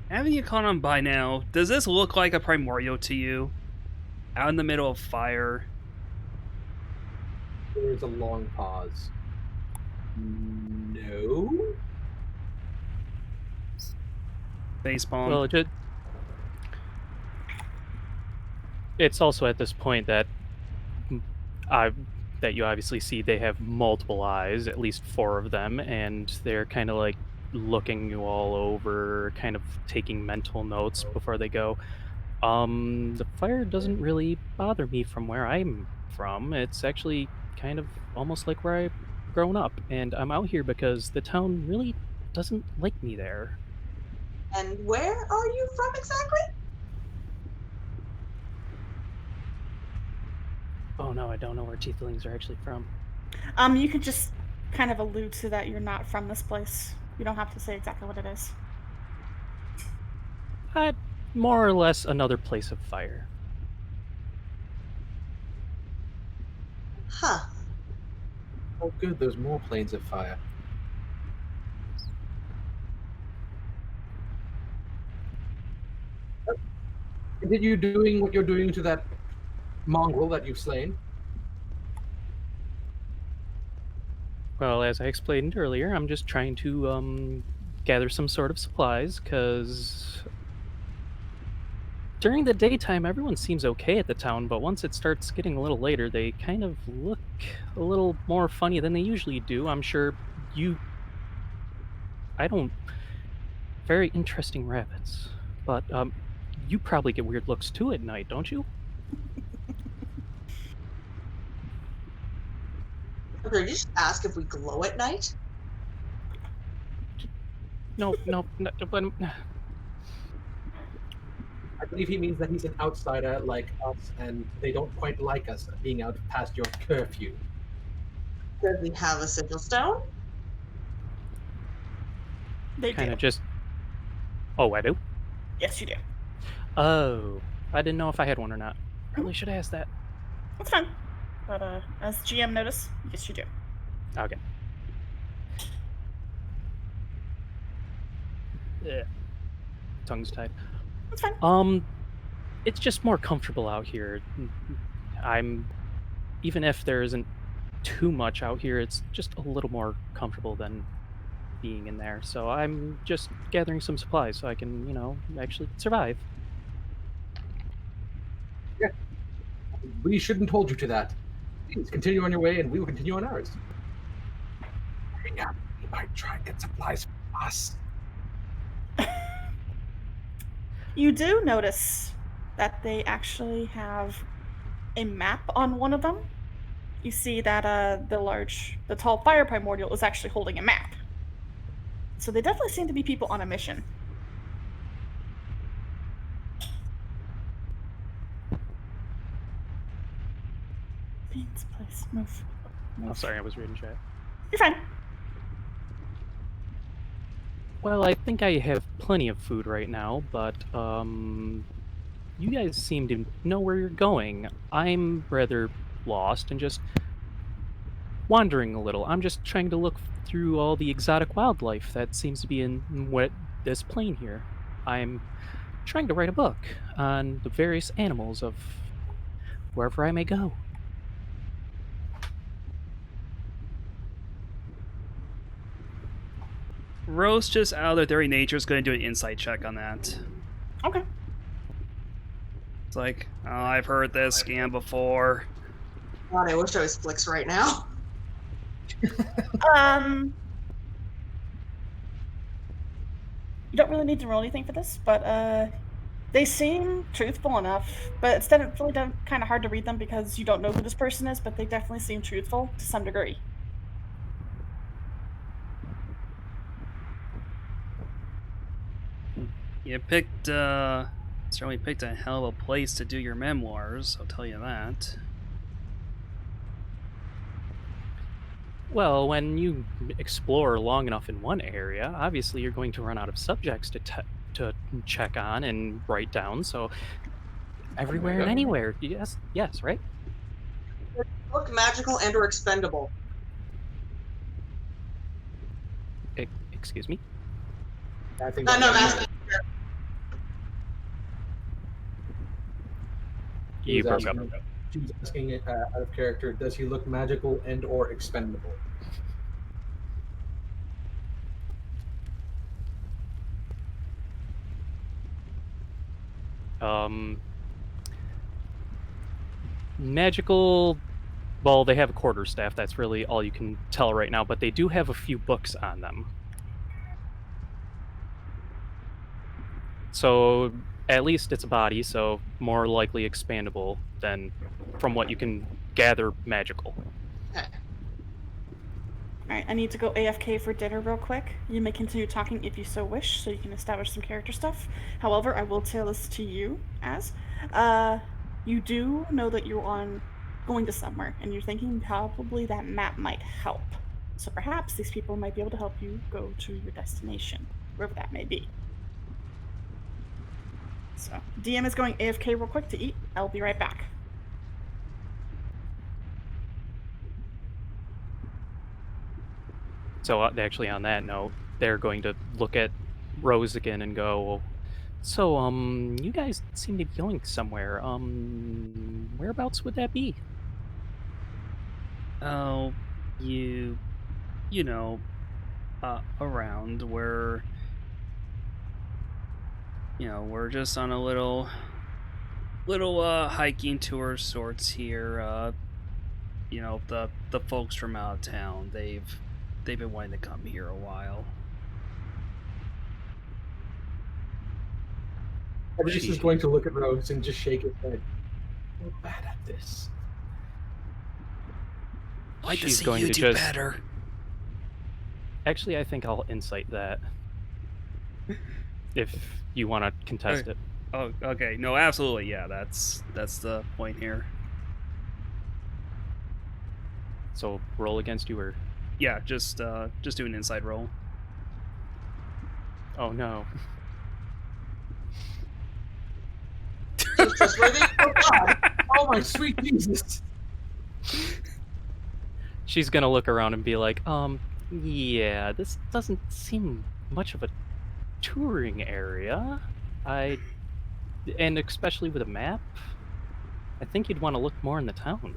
Haven't you caught on by now? Does this look like a primordial to you? Out in the middle of fire. There's a long pause. No. Facepalm. Well, it's also at this point that that you obviously see they have multiple eyes, at least 4 of them, and they're kind of like looking you all over, kind of taking mental notes before they go. The fire doesn't really bother me from where I'm from. It's actually kind of almost like where I've grown up, and I'm out here because the town really doesn't like me there. And where are you from exactly? Oh no, I don't know where tieflings are actually from. You could just kind of allude to that you're not from this place. You don't have to say exactly what it is. More or less another place of fire. Huh. Oh, good. There's more planes of fire. Continue doing what you're doing to that mongrel that you've slain. Well, as I explained earlier, I'm just trying to gather some sort of supplies because during the daytime, everyone seems okay at the town, but once it starts getting a little later, they kind of look a little more funny than they usually do. I'm sure you. I don't. Very interesting rabbits. But you probably get weird looks too at night, don't you? Okay, did you just ask if we glow at night? No, no, no but I believe he means that he's an outsider like us, and they don't quite like us being out past your curfew. Does he have a sigil stone? They kind do. of just. Oh, I do. Yes, you do. Oh, I didn't know if I had one or not. Probably should ask that. That's fine. But as GM notice, yes, you do. Okay. Yeah. Tongue's tied. That's fine. It's just more comfortable out here. I'm even if there isn't too much out here, it's just a little more comfortable than being in there. So I'm just gathering some supplies so I can, actually survive. We shouldn't hold you to that. Please continue on your way, and we will continue on ours. Yeah, you might try and get supplies from us. You do notice that they actually have a map on one of them. You see that the tall fire primordial is actually holding a map. So they definitely seem to be people on a mission. Beans, place, move. Oh, sorry, I was reading chat. You're fine. Well, I think I have plenty of food right now, but you guys seem to know where you're going. I'm rather lost and just wandering a little. I'm just trying to look through all the exotic wildlife that seems to be in this plane here. I'm trying to write a book on the various animals of wherever I may go. Rose, just out of their very nature, is going to do an insight check on that. Okay. It's like, oh, I've heard this scam before. God, I wish I was Flix right now. You don't really need to roll anything for this, but they seem truthful enough. But it's definitely kind of hard to read them because you don't know who this person is, but they definitely seem truthful to some degree. You certainly picked a hell of a place to do your memoirs, I'll tell you that. Well, when you explore long enough in one area, obviously you're going to run out of subjects to check on and write down. So everywhere and anywhere, yes, right? Look magical and or expendable. Excuse me. I think No, I'm asking. You broke up. She's asking out of character, does he look magical and or expendable? Magical. Well, they have a quarterstaff. That's really all you can tell right now. But they do have a few books on them. So at least it's a body, so more likely expandable than from what you can gather magical. Okay. Alright, I need to go AFK for dinner real quick. You may continue talking if you so wish, so you can establish some character stuff. However, I will tell this to you as you do know that you're going to somewhere, and you're thinking probably that map might help. So perhaps these people might be able to help you go to your destination, wherever that may be. So, DM is going AFK real quick to eat. I'll be right back. So actually, on that note, they're going to look at Rose again and go, So, you guys seem to be going somewhere. Whereabouts would that be? Oh, you know, around where, we're just on a little hiking tour sorts here. The folks from out of town, they've been wanting to come here a while. Regis is going to look at Rose and just shake his head. We're bad at this. Like to She's see going you to do just. better. Actually, I think I'll insight that. If you want to contest it. Oh, okay. No, absolutely. Yeah, that's the point here. So roll against you, or Yeah, just do an inside roll. oh no. Seems trustworthy. Oh God. Oh my sweet Jesus! She's gonna look around and be like, yeah, this doesn't seem much of a touring area. And especially with a map, I think you'd want to look more in the town.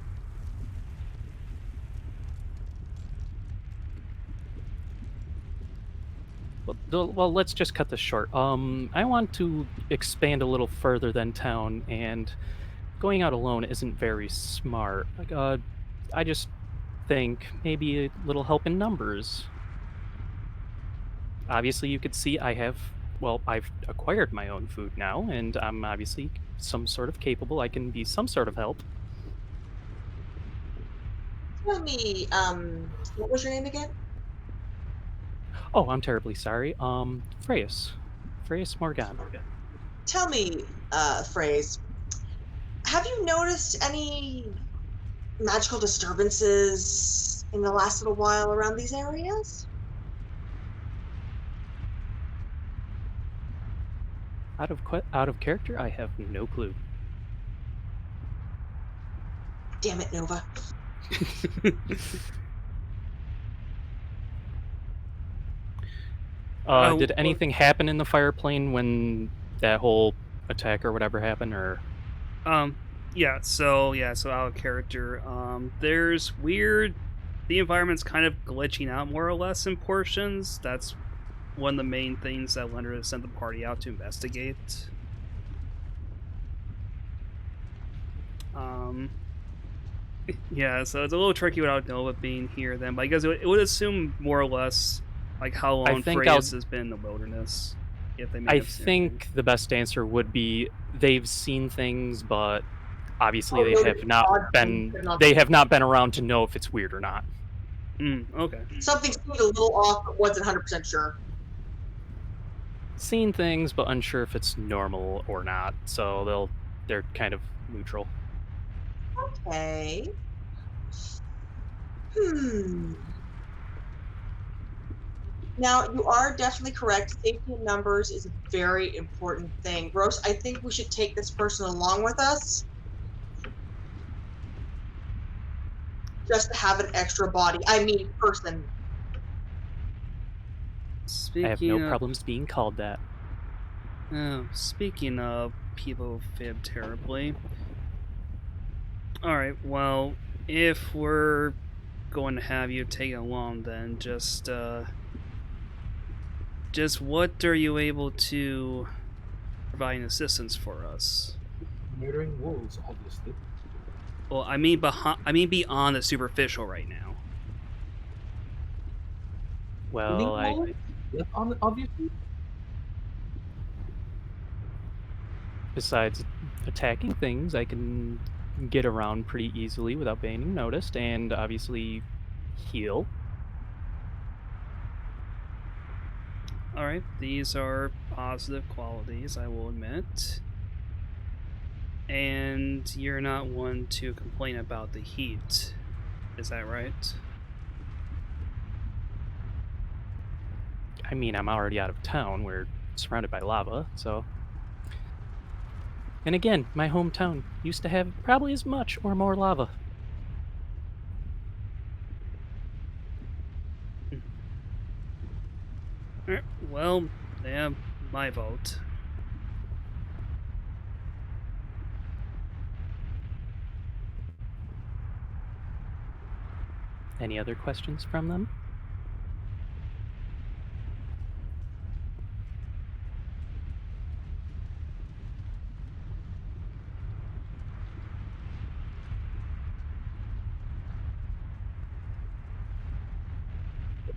Well, let's just cut this short. I want to expand a little further than town, and going out alone isn't very smart. Like, I just think maybe a little help in numbers. Obviously, you could see I've acquired my own food now, and I'm obviously some sort of capable. I can be some sort of help. Tell me, what was your name again? Oh, I'm terribly sorry. Freyas. Freyas Morgan. Tell me, Phrase, have you noticed any magical disturbances in the last little while around these areas? Out of character, I have no clue. Damn it, Nova. Did anything happen in the fire plane when that whole attack or whatever happened, or? So out of character. There's weird. The environment's kind of glitching out more or less in portions. That's one of the main things that Leonard has sent the party out to investigate. Yeah, so it's a little tricky without Nova being here then, but I guess it would assume more or less like how long Freyas has been in the wilderness. I think the best answer would be they've seen things, but obviously they have not been around to know if it's weird or not. Okay. Something seemed a little off, but wasn't 100% sure. Seen things, but unsure if it's normal or not. So they're kind of neutral. Okay. Now, you are definitely correct. Safety in numbers is a very important thing. Rose, I think we should take this person along with us. Just to have an extra body. I mean, person. I have no problems being called that. Speaking of people who fib terribly. Alright, well, if we're going to have you take along, then just what are you able to provide assistance for us? Murdering wolves, obviously. Well, I mean beyond the superficial right now. Well, obviously. Besides attacking things, I can get around pretty easily without being noticed, and obviously heal. Alright, these are positive qualities, I will admit. And you're not one to complain about the heat. Is that right? I mean, I'm already out of town. We're surrounded by lava, so... And again, my hometown used to have probably as much or more lava. Alright, well, yeah, my vote. Any other questions from them?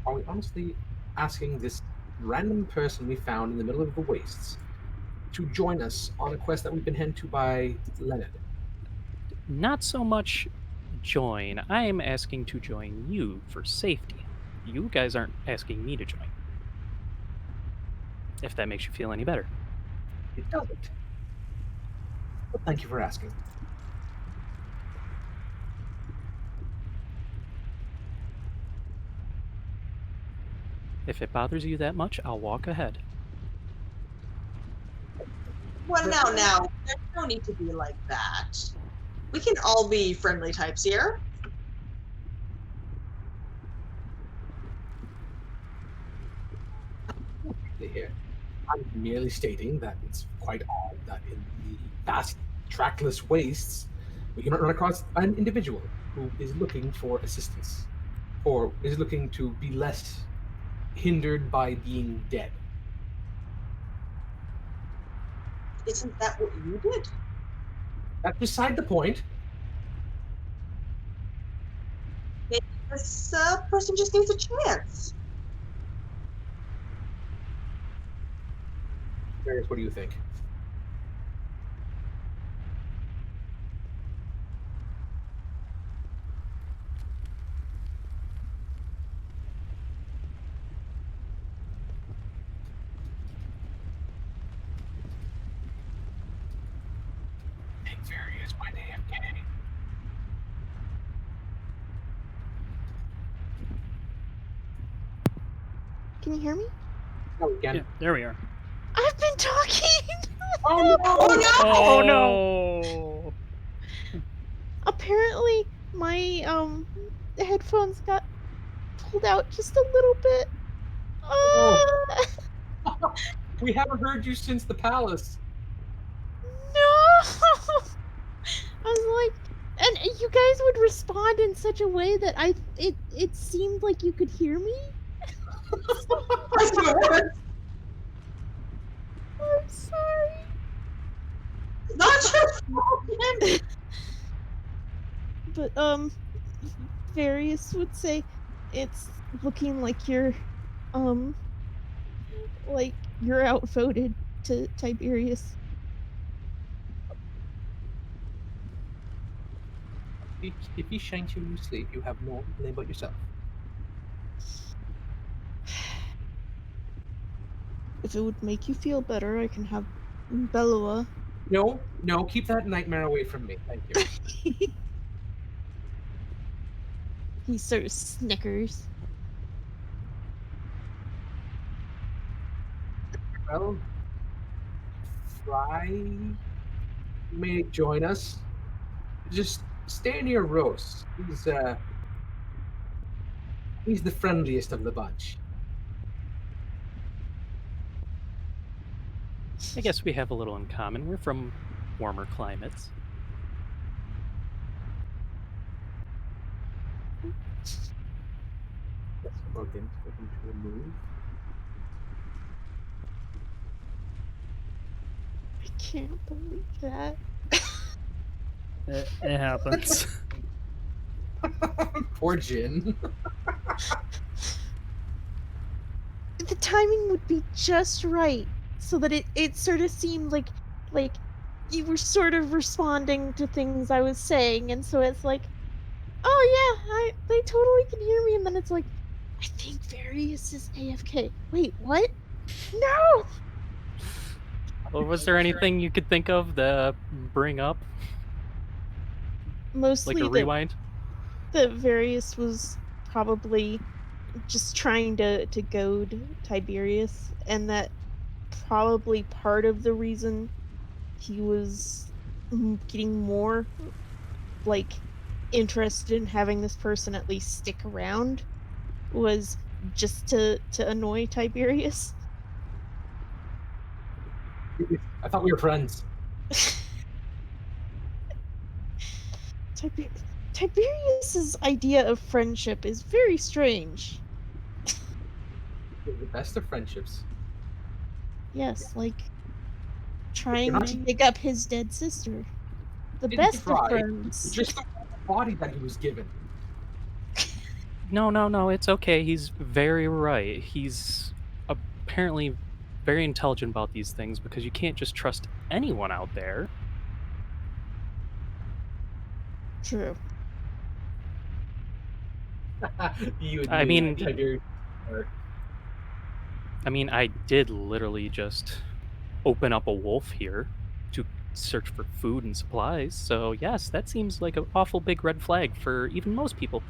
Are we honestly asking this random person we found in the middle of the wastes to join us on a quest that we've been sent to by Leonard? Not so much join. I am asking to join you for safety. You guys aren't asking me to join. If that makes you feel any better. It doesn't. But thank you for asking. If it bothers you that much, I'll walk ahead. Well, now, there's no need to be like that. We can all be friendly types here. Here. I'm merely stating that it's quite odd that in the vast trackless wastes, we cannot run across an individual who is looking for assistance, or is looking to be less hindered by being dead. Isn't that what you did? That's beside the point. Maybe this person just needs a chance. Darius, what do you think? Hey, Various, my AFK. Can you hear me? No, again. Yeah, there we are. I've been talking! Oh no! Oh no! Oh, Apparently, my headphones got pulled out just a little bit. We haven't heard you since the palace. No! I was like, and you guys would respond in such a way that it seemed like you could hear me. That's even worse. I'm sorry. Not your fault, man. But Various would say it's looking like you're outvoted to Tiberius. If he shanks you in your sleep, you have no one to blame but yourself. If it would make you feel better, I can have Belloa. No, keep that nightmare away from me. Thank you. He sort of snickers. Well, Fry may join us. Just stay near Rose. He's the friendliest of the bunch. I guess we have a little in common. We're from warmer climates. Let's plug in for him to remove. I can't believe that. it happens. Poor Jin. The timing would be just right so that it sort of seemed like you were sort of responding to things I was saying, and so it's like, oh yeah, they totally can hear me, and then it's like, I think Various is AFK. Wait, what? No! Well, was there anything you could think of to bring up? Mostly Like a rewind? that Various was probably just trying to goad Tiberius, and that probably part of the reason he was getting more like interested in having this person at least stick around was just to annoy Tiberius. I thought we were friends. Tiberius's idea of friendship is very strange. The best of friendships. Yes, like trying not to even- dig up his dead sister. The Didn't best try. of friends. Just the body that he was given. No, it's okay. He's very right. He's apparently very intelligent about these things because you can't just trust anyone out there. True. You I admitted mean- that, Tiberius. I mean, I did literally just open up a wolf here to search for food and supplies. So, yes, that seems like an awful big red flag for even most people.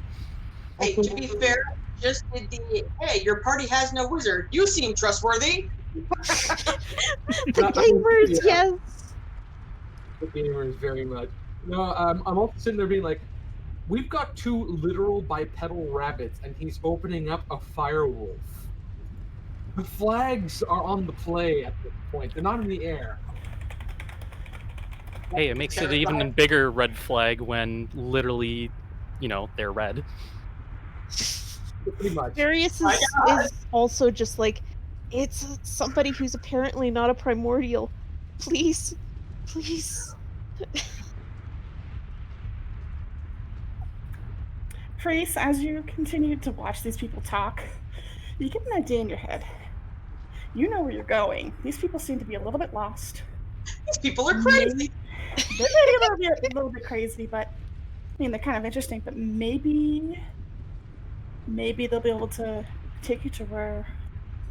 Hey, to be fair, just did the hey, your party has no wizard. You seem trustworthy. The I mean, gamers, yeah. yes. The gamers very much. No, I'm also sitting there being like, we've got 2 literal bipedal rabbits, and he's opening up a fire wolf. The flags are on the play at this point. They're not in the air. Hey, it makes it even a bigger red flag when literally, they're red. Pretty much. Tiberius My is also just like, it's somebody who's apparently not a primordial. Please. Freeze, as you continue to watch these people talk, you get an idea in your head. You know where you're going. These people seem to be a little bit lost. These people are crazy. They're maybe a little bit crazy, but I mean, they're kind of interesting. But maybe they'll be able to take you to where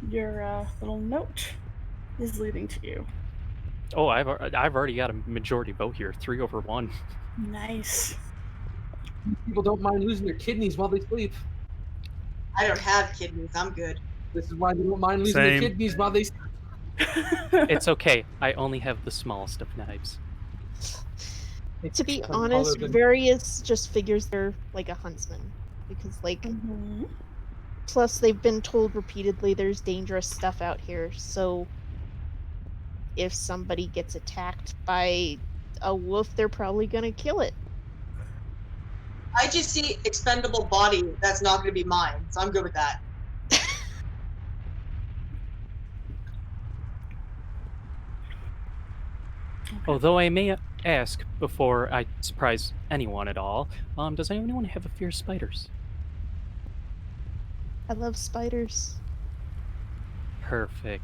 your little note is leading to you. Oh, I've already got a majority vote here, 3-1. Nice. People don't mind losing their kidneys while they sleep. I don't have kidneys. I'm good. This is why they don't mind losing Same. their kidneys while they sleep. It's okay. I only have the smallest of knives. To be Some honest, other than- Various just figures they're like a huntsman. Because, like, Mhm. plus they've been told repeatedly there's dangerous stuff out here, so if somebody gets attacked by a wolf, they're probably gonna kill it. I just see expendable body that's not going to be mine, so I'm good with that. Although I may ask before I surprise anyone at all, does anyone have a fear of spiders? I love spiders. Perfect.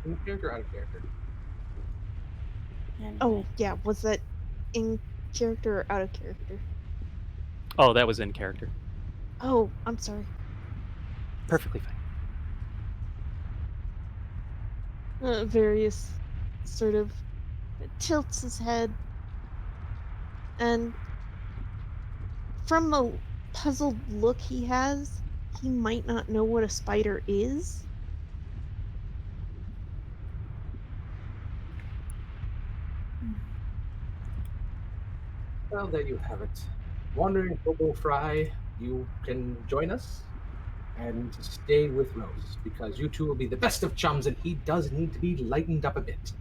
In character, out of character. Oh, yeah, was that in character or out of character? Oh, that was in character. Oh, I'm sorry. Perfectly fine. Various sort of tilts his head, and from a puzzled look he has, he might not know what a spider is. Well, there you have it. Wandering Hobo Fry, you can join us and stay with Rose, because you two will be the best of chums, and he does need to be lightened up a bit.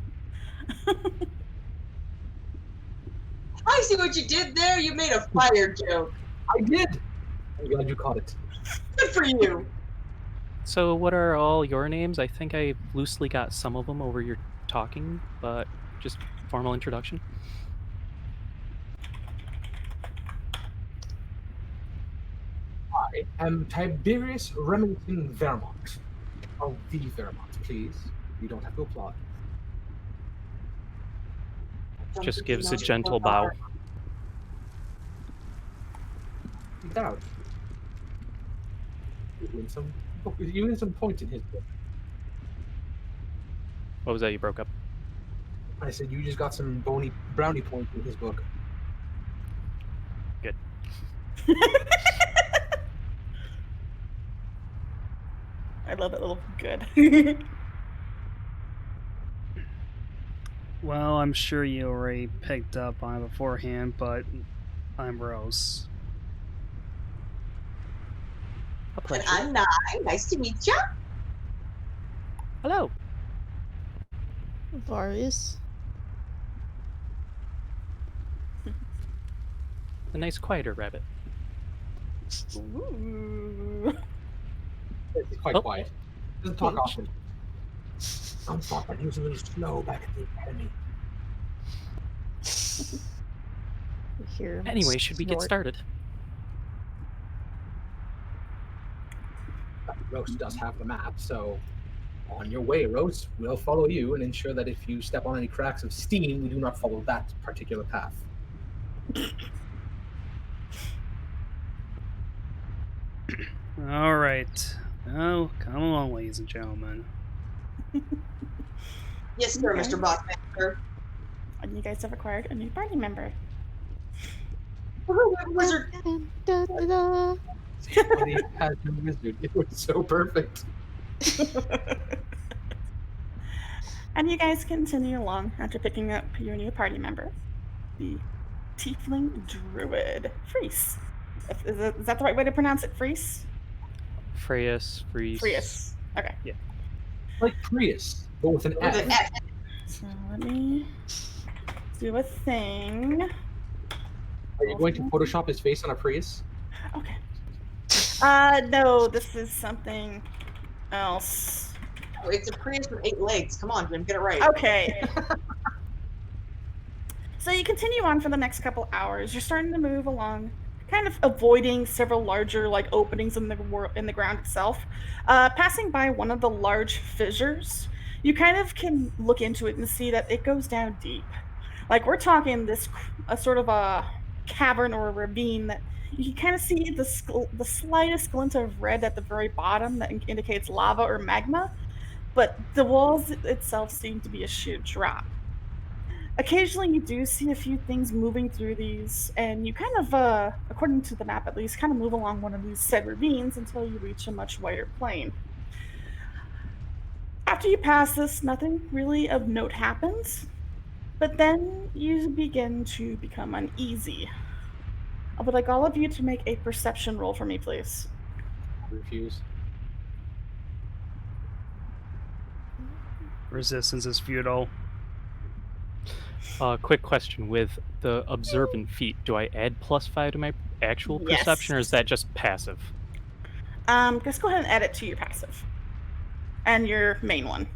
I see what you did there. You made a fire joke. I did! I'm glad you caught it. Good for you. So, what are all your names? I think I loosely got some of them over your talking, but just formal introduction. I am Tiberius Remington Vermont. Of the Vermont, please. You don't have to applaud. Just gives a gentle bow. Speak out. You win some points in his book. What was that? You broke up. I said you just got some brownie points in his book. Good. I love it, little good. Well, I'm sure you already picked up on it beforehand, but I'm Rose. A And pleasure. I'm Nye. Nice to meet you. Hello. Various. A nice, quieter rabbit. Ooh. It's quite Oh. quiet. Doesn't talk Pinch. often. I thought that he was a little slow back at the academy. You hear him Anyway, should we get snort. started? Roast does have the map, so on your way, Roast. We'll follow you and ensure that if you step on any cracks of steam, we do not follow that particular path. All right. Oh, come along, ladies and gentlemen. Yes, sir, Okay. Mr. Bossmaster. And you guys have acquired a new party member. Woohoo, we have a wizard. Dun, dun, dun, dun. Somebody has a wizard. It was so perfect. And you guys continue along after picking up your new party member, the Tiefling Druid, Freese. Is that the right way to pronounce it, Freese? Freus, Freeze. Freese. Okay. Like Prius, but with an With an F. F. So let me do a thing. Are you going to Photoshop his face on a Prius? Okay. No, this is something else. Oh, it's a Prius with 8 legs. Come on, Jim, get it right. Okay. So you continue on for the next couple hours. You're starting to move along, kind of avoiding several larger openings in the ground itself. Passing by one of the large fissures, you kind of can look into it and see that it goes down deep. Like we're talking a sort of a cavern or a ravine that you can kind of see the slightest glint of red at the very bottom that indicates lava or magma, but the walls itself seem to be a sheer drop. Occasionally you do see a few things moving through these, and you kind of, according to the map at least, kind of move along one of these said ravines until you reach a much wider plain. After you pass this, nothing really of note happens, but then you begin to become uneasy. I would like all of you to make a perception roll for me, please. Refuse. Resistance is futile. Quick question. With the observant feat, do I add +5 to my actual Yes. perception, or is that just passive? Just go ahead and add it to your passive. And your main one.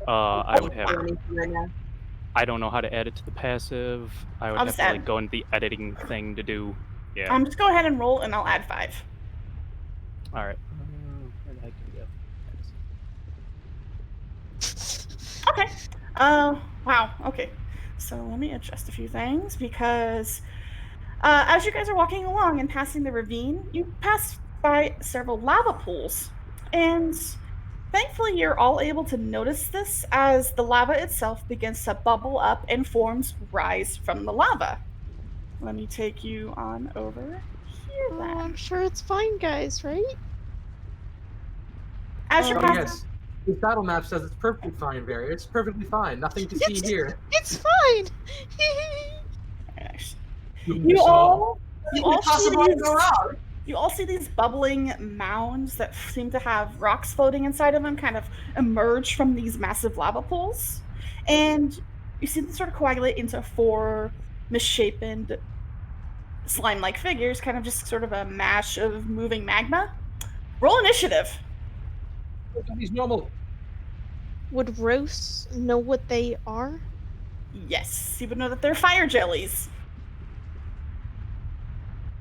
I would have. Right now. I don't know how to add it to the passive. I would I'll have just to add- go into the editing thing to do. Yeah. Just go ahead and roll, and I'll add 5. All right. Where did I do that? Okay. Wow. Okay. So let me adjust a few things because as you guys are walking along and passing the ravine, you pass by several lava pools. And thankfully, you're all able to notice this as the lava itself begins to bubble up and forms rise from the lava. Let me take you on over here Oh, then. I'm sure it's fine, guys, right? As you're Oh, passing, yes. His battle map says it's perfectly fine, Barry. It's perfectly fine. Nothing to see here. It's fine. you all see Impossible to these. go wrong. You all see these bubbling mounds that seem to have rocks floating inside of them kind of emerge from these massive lava pools. And you see them sort of coagulate into 4 misshapen, slime-like figures, kind of just sort of a mash of moving magma. Roll initiative. He's normal. Would Rose know what they are? Yes, you would know that they're fire jellies.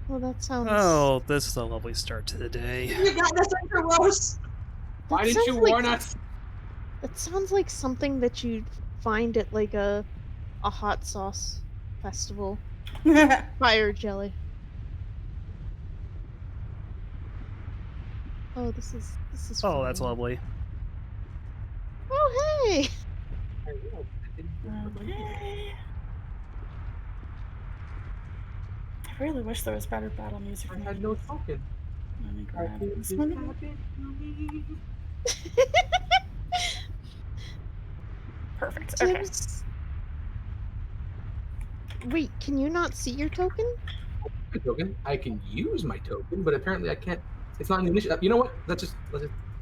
Well, that sounds. Oh, this is a lovely start to the day. You got this, Uncle Rose. Why that didn't you sounds warn like- us? That sounds like something that you'd find at like a hot sauce festival. Fire jelly. Oh, this is. Oh, that's fun. lovely. Oh, hey. Okay. I really wish there was better battle music. I for had me. no token. Let me I grab think this this one. happened to me. Perfect. Okay. Tim's- Wait, can you not see your token? My token. I can use my token, but apparently I can't. It's not an initiative. You know what? Let's just.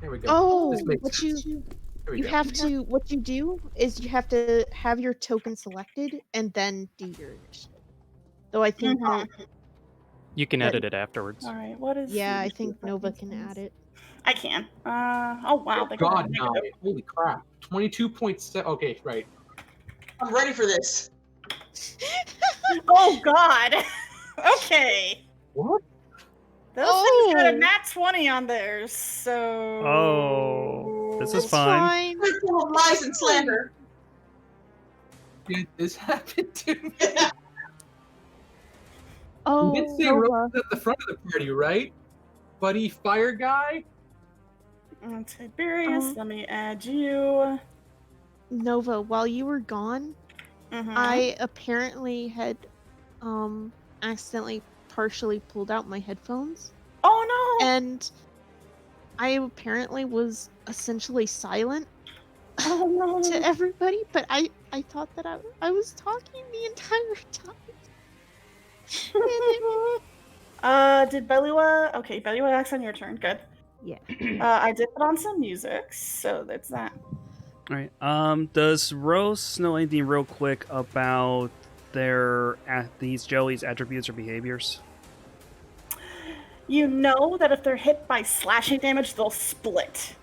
There we go. Oh, This makes but sense. you There we You go. have to. What you do is you have to have your token selected and then do your initiative. Though I think that You can That- edit it afterwards. All right, what is? yeah, the I issue think with that Nova these can things? add it. I can. Oh wow, they got God, a no. negative. Holy crap. 22.7. Okay, right. I'm ready for this. Oh God. Okay. What? Those things got a Oh. nat 20 on theirs, so. Oh, this is That's fine. fine. We're full of lies and slander. Did this happen to me? Oh, You did say Nova. Rose at the front of the party, right? Buddy fire guy? Tiberius, let me add you. Nova, while you were gone, Mhm. I apparently had accidentally partially pulled out my headphones, Oh no! and I apparently was essentially silent Oh no! to everybody, but I thought that I was talking the entire time. Did Belua? Okay, Belua acts on your turn. Good. Yeah. I did put on some music, so that's that. All right. Does Rose know anything real quick about these jellies' attributes or behaviors? You know that if they're hit by slashing damage, they'll split.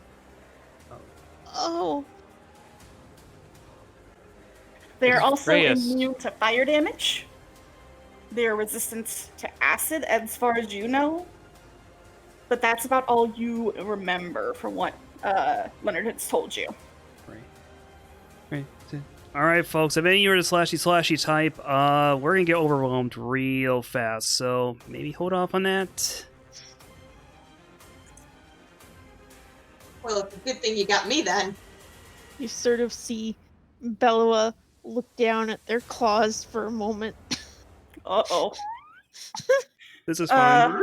Oh. They are It's also Reyes. immune to fire damage. They are resistant to acid, as far as you know. But that's about all you remember from what Leonard has told you. Right. All right, folks. If any of you are the slashy type, we're gonna get overwhelmed real fast. So maybe hold off on that. Well, it's a good thing you got me then. You sort of see Belua look down at their claws for a moment. Uh-oh. This is fine.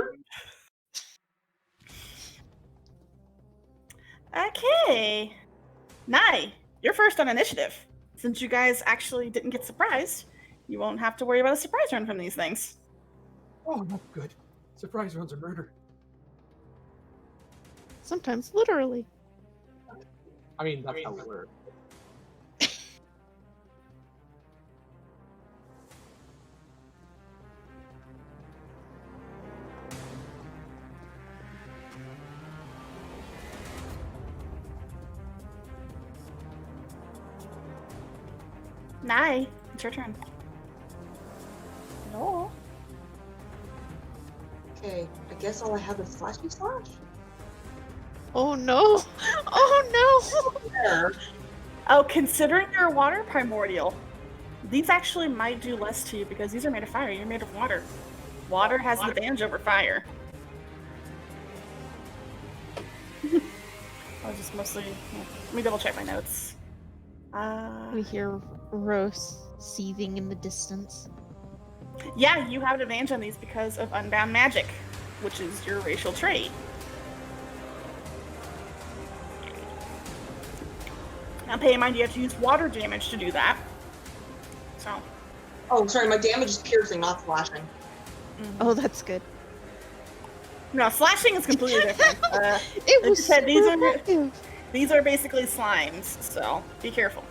Okay. Nai, you're first on initiative. Since you guys actually didn't get surprised, you won't have to worry about a surprise run from these things. Oh, that's good. Surprise runs are murder. Sometimes literally. I mean, that's how it works. Nai, it's your turn. Hello. Okay, I guess all I have is slashy slash? Oh no! Oh no! There. Oh, considering you're a water primordial, these actually might do less to you because these are made of fire. You're made of water. Water has an advantage over fire. I was just mostly. Let me double check my notes. We hear Rose seething in the distance. Yeah, you have an advantage on these because of Unbound Magic, which is your racial trait. Now, pay in mind you have to use water damage to do that. So. Oh, sorry, my damage is piercing, not slashing. Oh, that's good. No, slashing is completely different. It like was you said, super these are effective. these are basically slimes, so be careful.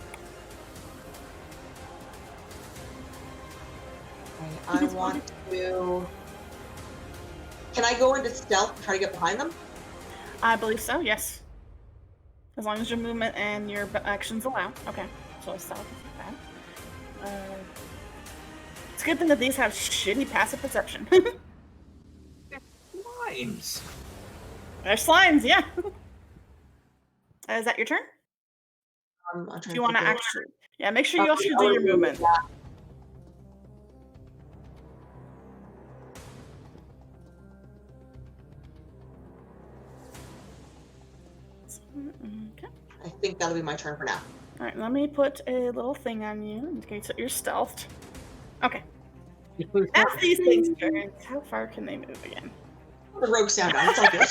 I want to... Can I go into stealth and try to get behind them? I believe so. Yes, as long as your movement and your actions allow. Okay, so stealth isn't bad. It's a good thing that these have shitty passive perception. Slimes. They're slimes, yeah. Is that your turn? I'm trying Do you want to think of- actually? Yeah, make sure you also do your movement. Okay. I think that'll be my turn for now. All right, let me put a little thing on you in case that you're stealthed. Okay. As these things turn, how far can they move again? The rogue sound on. It's all good.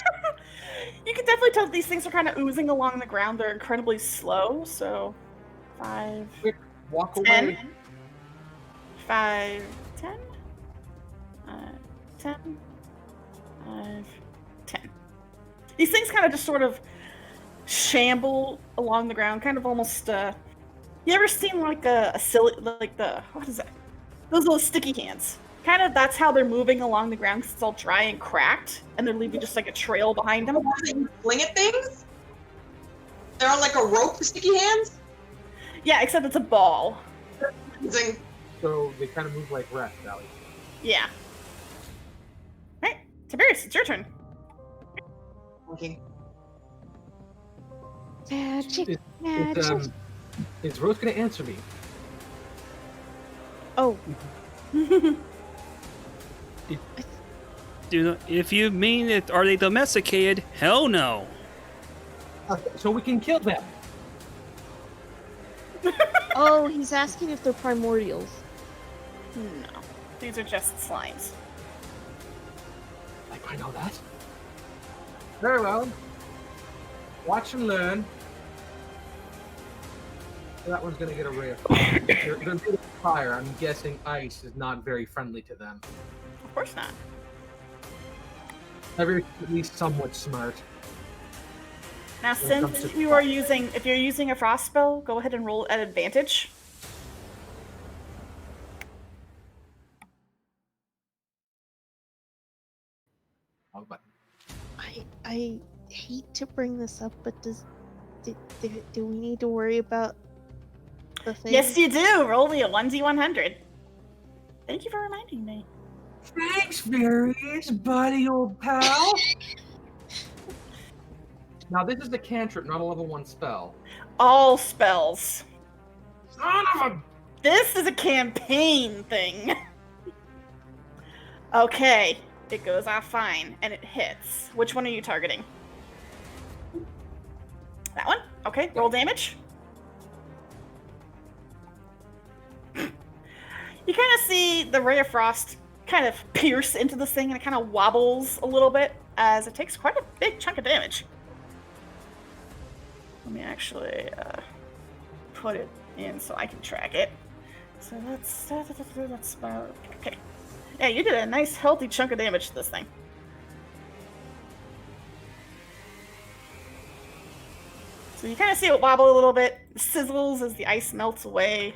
You can definitely tell that these things are kind of oozing along the ground. They're incredibly slow. So, 5, Walk 10, away. 5, 10, 10, 5, 10. These things kind of just sort of shamble along the ground, kind of almost. You ever seen like a silly, like what is that? Those little sticky hands. Kind of that's how they're moving along the ground because it's all dry and cracked, and they're leaving just like a trail behind them. Fling at things? They're on like a rope, the sticky hands? Yeah, except it's a ball. Amazing. So they kind of move like rats, Allie. Yeah. Alright, Tiberius, it's your turn. Okay. Magic, magic. Is Rose going to answer me? Oh, If you mean it, are they domesticated? Hell no. So we can kill them. oh, he's asking if they're primordials. No, these are just slimes. Like I know that. Very well. Watch and learn. That one's going to get a ray of fire. They're going to be fire. I'm guessing ice is not very friendly to them. Of course not. At least somewhat smart. Now, since if you're using a frost spell, go ahead and roll at advantage. Oh, but I hate to bring this up, but do we need to worry about the thing? Yes, you do. Roll me a 1d100. Thank you for reminding me. Thanks, Various, buddy, old pal. Now, this is a cantrip, not a level 1 spell. All spells. Son of a... This is a campaign thing. Okay, it goes off fine, and it hits. Which one are you targeting? That one? Okay, roll damage. You kind of see the ray of frost kind of pierce into this thing, and it kind of wobbles a little bit as it takes quite a big chunk of damage. Let me actually put it in so I can track it. So that's about... Okay. Yeah, you did a nice healthy chunk of damage to this thing. So you kind of see it wobble a little bit, sizzles as the ice melts away,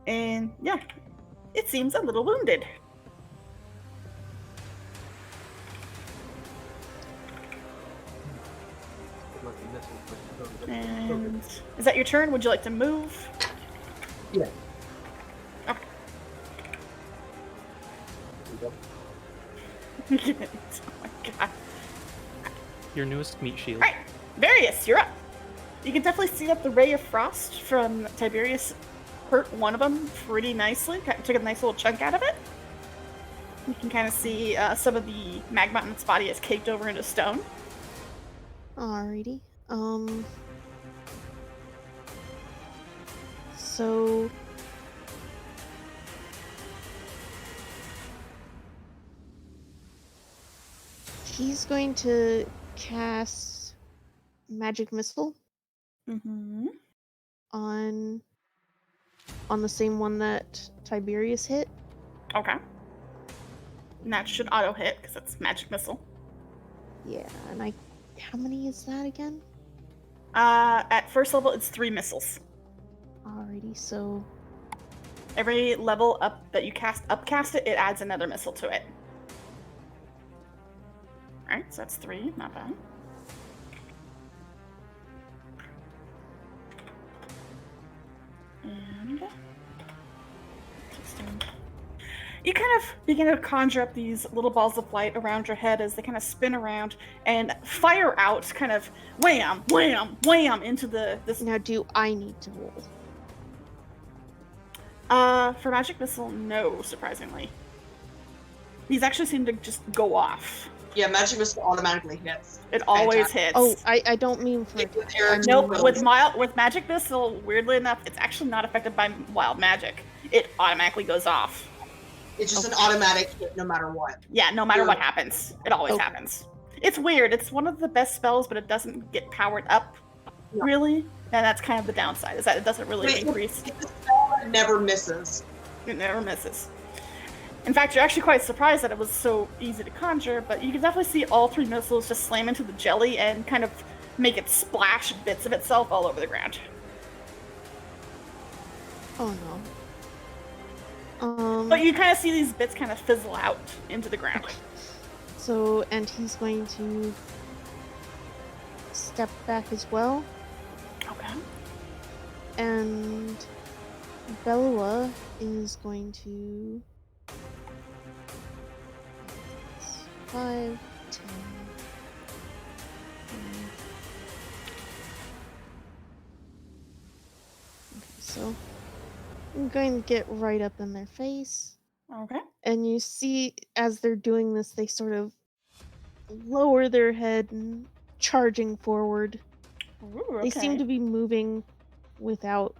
and yeah, it seems a little wounded. And is that your turn? Would you like to move? Yeah. Okay. Oh my god. Your newest meat shield. Alright, Varius, you're up. You can definitely see that the ray of frost from Tiberius hurt one of them pretty nicely. Took a nice little chunk out of it. You can kind of see some of the magma in its body is caked over into stone. Alrighty. So he's going to cast magic missile on the same one that Tiberius hit. Okay. And that should auto hit because it's magic missile. Yeah, and how many is that again? At first level, it's 3 missiles. Alrighty, so Every level up that you upcast it, it adds another missile to it. Alright, so that's 3, not bad. And you kind of begin to conjure up these little balls of light around your head as they kind of spin around and fire out, kind of wham, wham, wham into this. now do I need to roll? For magic missile, no, surprisingly. These actually seem to just go off. Yeah, magic missile automatically hits. It always hits. Oh, I don't mean for Nope, with magic missile, weirdly enough, it's actually not affected by wild magic. It automatically goes off. It's just an automatic hit no matter what. Yeah, no matter what happens. It always happens. It's weird. It's one of the best spells, but it doesn't get powered up, really. And that's kind of the downside, is that it doesn't really increase. It's a spell that never misses. It never misses. In fact, you're actually quite surprised that it was so easy to conjure, but you can definitely see all 3 missiles just slam into the jelly and kind of make it splash bits of itself all over the ground. Oh no. But you kind of see these bits kind of fizzle out into the ground. So, and he's going to step back as well. Okay. And Bella is going to 5, 10. Okay, so I'm going to get right up in their face. Okay. And you see, as they're doing this, they sort of lower their head and charging forward. Ooh, okay. They seem to be moving without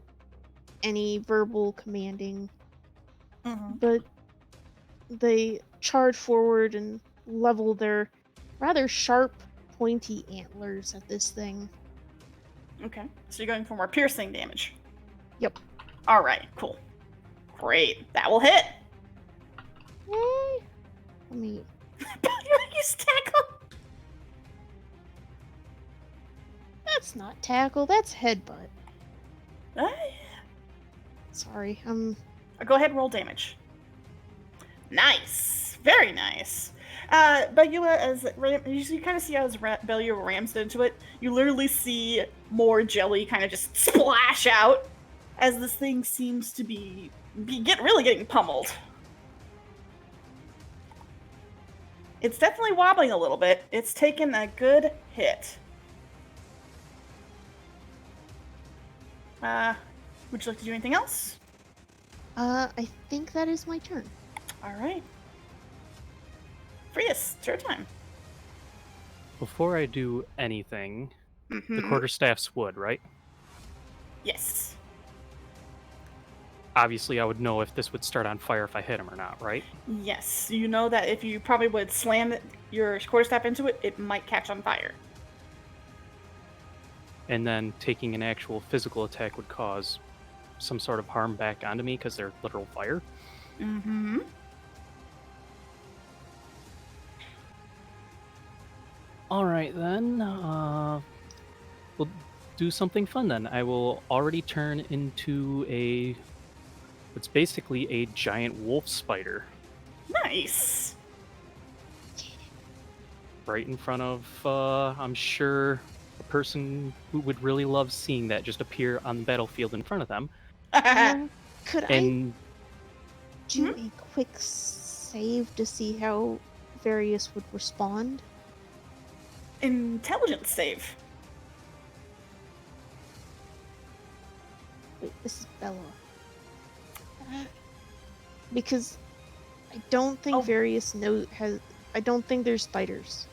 any verbal commanding, but they charge forward and level their rather sharp, pointy antlers at this thing. Okay. So you're going for more piercing damage. Yep. All right. Cool. Great. That will hit. Yay! Let me. Use tackle. That's not tackle. That's headbutt. Ah, Sorry. Go ahead and roll damage. Nice. Very nice. Belua, as you kind of see how Belua rams into it, you literally see more jelly kind of just splash out as this thing seems to be really getting pummeled. It's definitely wobbling a little bit. It's taken a good hit. Would you like to do anything else? I think that is my turn. All right. Frias, it's your time. Before I do anything, the Mm-hmm. quarterstaff's wood, right? Yes. Obviously, I would know if this would start on fire if I hit him or not, right? Yes. You know that if you probably would slam your quarterstaff into it, it might catch on fire. And then taking an actual physical attack would cause some sort of harm back onto me because they're literal fire. Mm-hmm. All right, then. We'll do something fun then. I will already turn into it's basically a giant wolf spider. Nice. Right in front of, I'm sure, a person who would really love seeing that just appear on the battlefield in front of them. Could And I do a quick save to see how Various would respond? Intelligence save. Wait, this is Bella. Because I don't think Various I don't think there's spiders.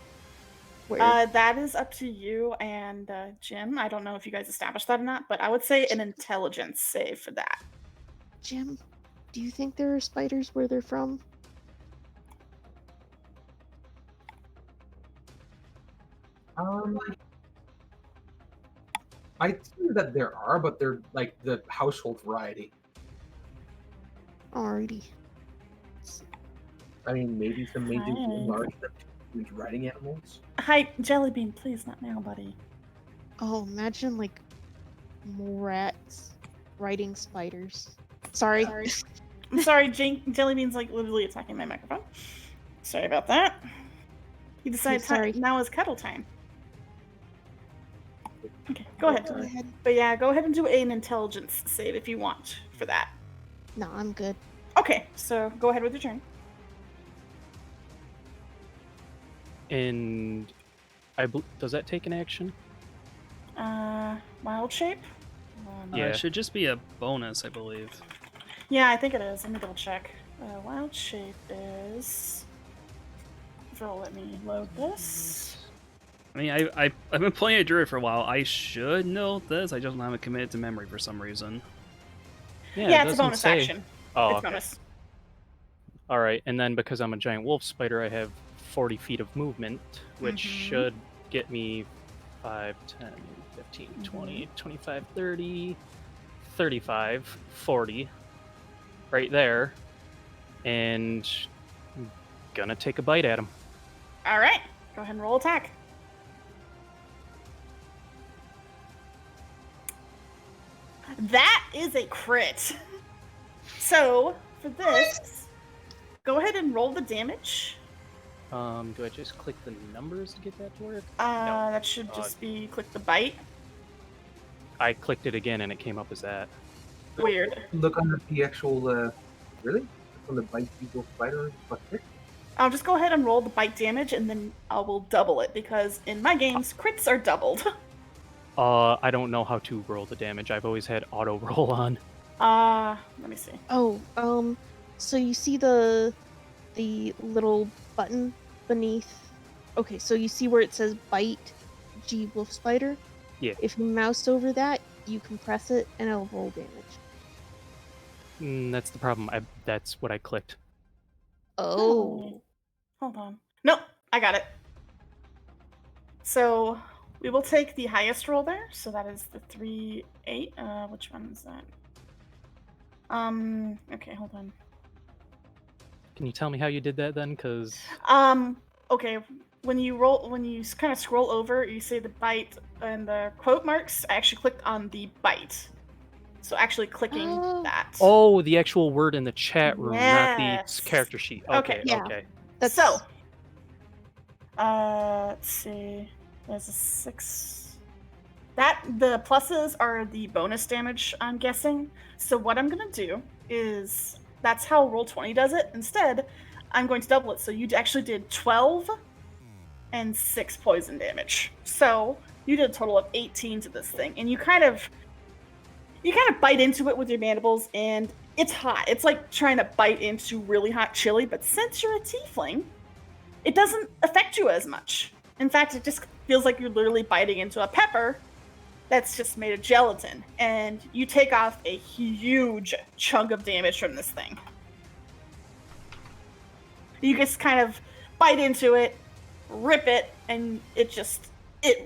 Where? That is up to you and Jim. I don't know if you guys established that or not, but I would say an intelligence save for that. Jim, do you think there are spiders where they're from? I think that there are, but they're like the household variety. Alrighty. I mean, maybe some major Hi. large huge riding animals. Hi, Jellybean, please, not now, buddy. Oh, imagine like rats riding spiders. Sorry. I'm sorry, Jellybean's like literally attacking my microphone. Sorry about that. He decided sorry. now is cuddle time. Okay, go ahead. Go ahead. But yeah, go ahead and do an intelligence save if you want for that. No, I'm good. Okay, so go ahead with your turn. And does that take an action? Wild shape? Yeah. It should just be a bonus, I believe. Yeah, I think it is. Let me double check. Wild shape is... So let me load this. I mean, I've been playing a druid for a while. I should know this. I just haven't committed to memory for some reason. Yeah, it's a doesn't bonus say. action. Oh, It's okay. bonus. All right, and then because I'm a giant wolf spider, I have 40 feet of movement, which should get me 5, 10, 15, 20, 25, 30, 35, 40, right there, and I'm gonna take a bite at him. All right, go ahead and roll attack. That is a crit. So, for this, go ahead and roll the damage. Do I just click the numbers to get that to work? That should just be click the bite. I clicked it again and it came up as that. Weird. Look on the actual, really? On the bite eagle spider, what hit? I'll just go ahead and roll the bite damage, and then I will double it, because in my games, crits are doubled. I don't know how to roll the damage. I've always had auto roll on. Let me see. Oh, so you see the little button beneath. Okay, so you see where it says bite G wolf spider? Yeah. If you mouse over that, you can press it and it'll roll damage. That's the problem. That's what I clicked. Oh. Hold on. Nope, I got it. So we will take the highest roll there. So that is the 3, 8. Which one is that? Okay, hold on. Can you tell me how you did that then? Because Okay. When you kind of scroll over, you see the bite and the quote marks. I actually clicked on the bite. So actually clicking that. Oh, the actual word in the chat room, not Yes. the character sheet. Okay. Okay, Yeah. okay. So, let's see. There's a 6. The pluses are the bonus damage, I'm guessing. So what I'm gonna do is, that's how Roll20 does it. Instead, I'm going to double it. So you actually did 12 and 6 poison damage. So you did a total of 18 to this thing, and you kind of bite into it with your mandibles, and it's hot. It's like trying to bite into really hot chili, but since you're a tiefling, it doesn't affect you as much. In fact, it just feels like you're literally biting into a pepper that's just made of gelatin, and you take off a huge chunk of damage from this thing. You just kind of bite into it, rip it, and it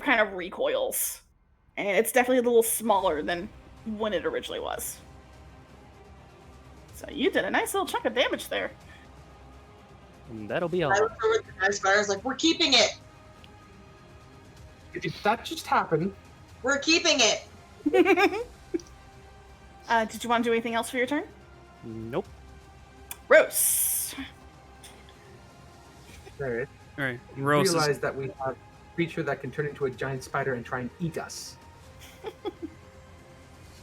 kind of recoils. And it's definitely a little smaller than when it originally was. So you did a nice little chunk of damage there. And that'll be I all. looked over at the nice spider. I was like, "We're keeping it. Did that just happen? We're keeping it." Did you want to do anything else for your turn? Nope. Rose. There. All right, You Rose realize that we have a creature that can turn into a giant spider and try and eat us.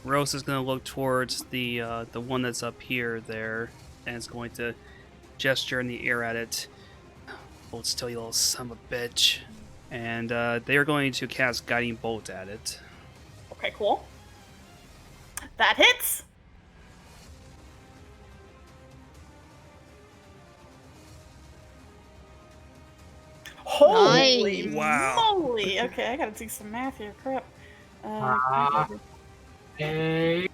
Rose is going to look towards the one that's up here there, and is going to gesture in the air at it. Hold still, you little son of a bitch. And they are going to cast Guiding Bolt at it. Okay, cool. That hits. Holy Nice. Wow. moly! Okay, I gotta do some math here. Crap. Hey.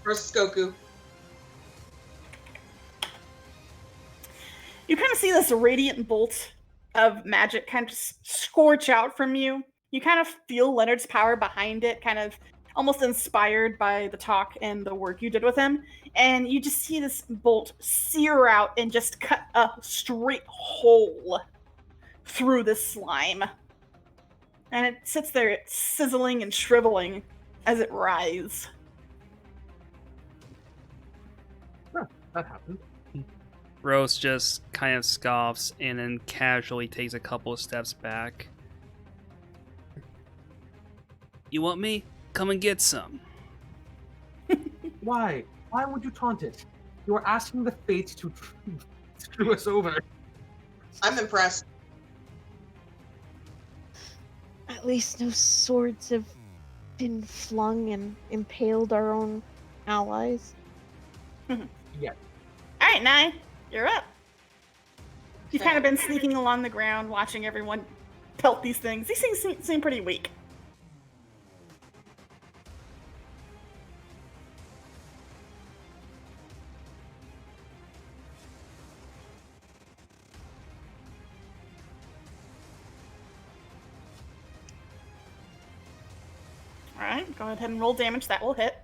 Versus Goku. You kind of see this radiant bolt of magic kind of scorch out from you. You kind of feel Leonard's power behind it, kind of almost inspired by the talk and the work you did with him. And you just see this bolt sear out and just cut a straight hole through this slime. And it sits there sizzling and shriveling as it writhes. That happened. Rose just kind of scoffs and then casually takes a couple of steps back. You want me? Come and get some. Why? Why would you taunt it? You are asking the fates to screw us over. I'm impressed. At least no swords have been flung and impaled our own allies. Yes. All right, Nye, you're up. You've kind of been sneaking along the ground, watching everyone pelt these things. These things seem pretty weak. Alright, go ahead and roll damage. That will hit.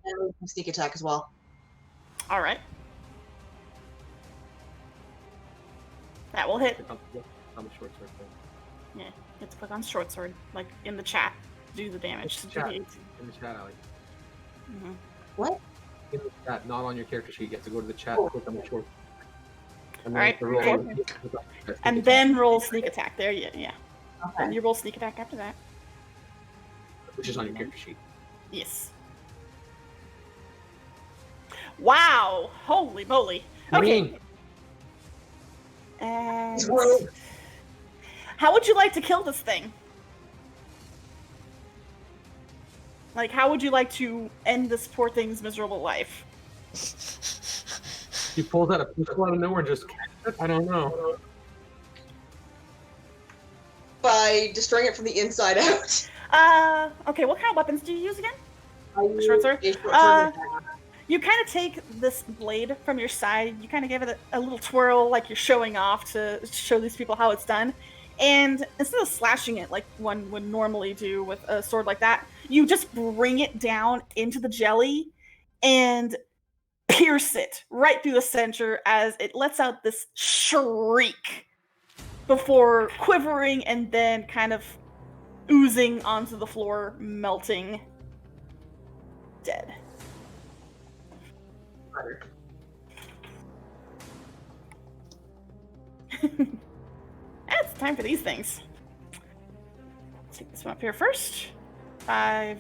And sneak attack as well. Alright. That will hit. On the short sword thing. Yeah, you have to click on short sword, like in the chat, to do the damage. In the So chat. do In the chat, Ali. the What? In the chat, not on your character sheet. You have to go to the chat, Oh. click on the short. And All right, the roll. okay. And then roll sneak attack. There, yeah. Okay. And you roll sneak attack after that. Which is on your character sheet. Yes. Wow! Holy moly! Okay. Mean. And Rogue. how would you like to kill this thing? Like, how would you like to end this poor thing's miserable life? He pulls out a pistol out of nowhere and just I don't know. By destroying it from the inside out. Okay, what kind of weapons do you use again? I use Short sword? a short sword Uh, attack. You kind of take this blade from your side, you kind of give it a little twirl, like you're showing off to show these people how it's done. And instead of slashing it like one would normally do with a sword like that, you just bring it down into the jelly and pierce it right through the center as it lets out this shriek before quivering and then kind of oozing onto the floor, melting dead. It's time for these things. Let's take this one up here first. 5,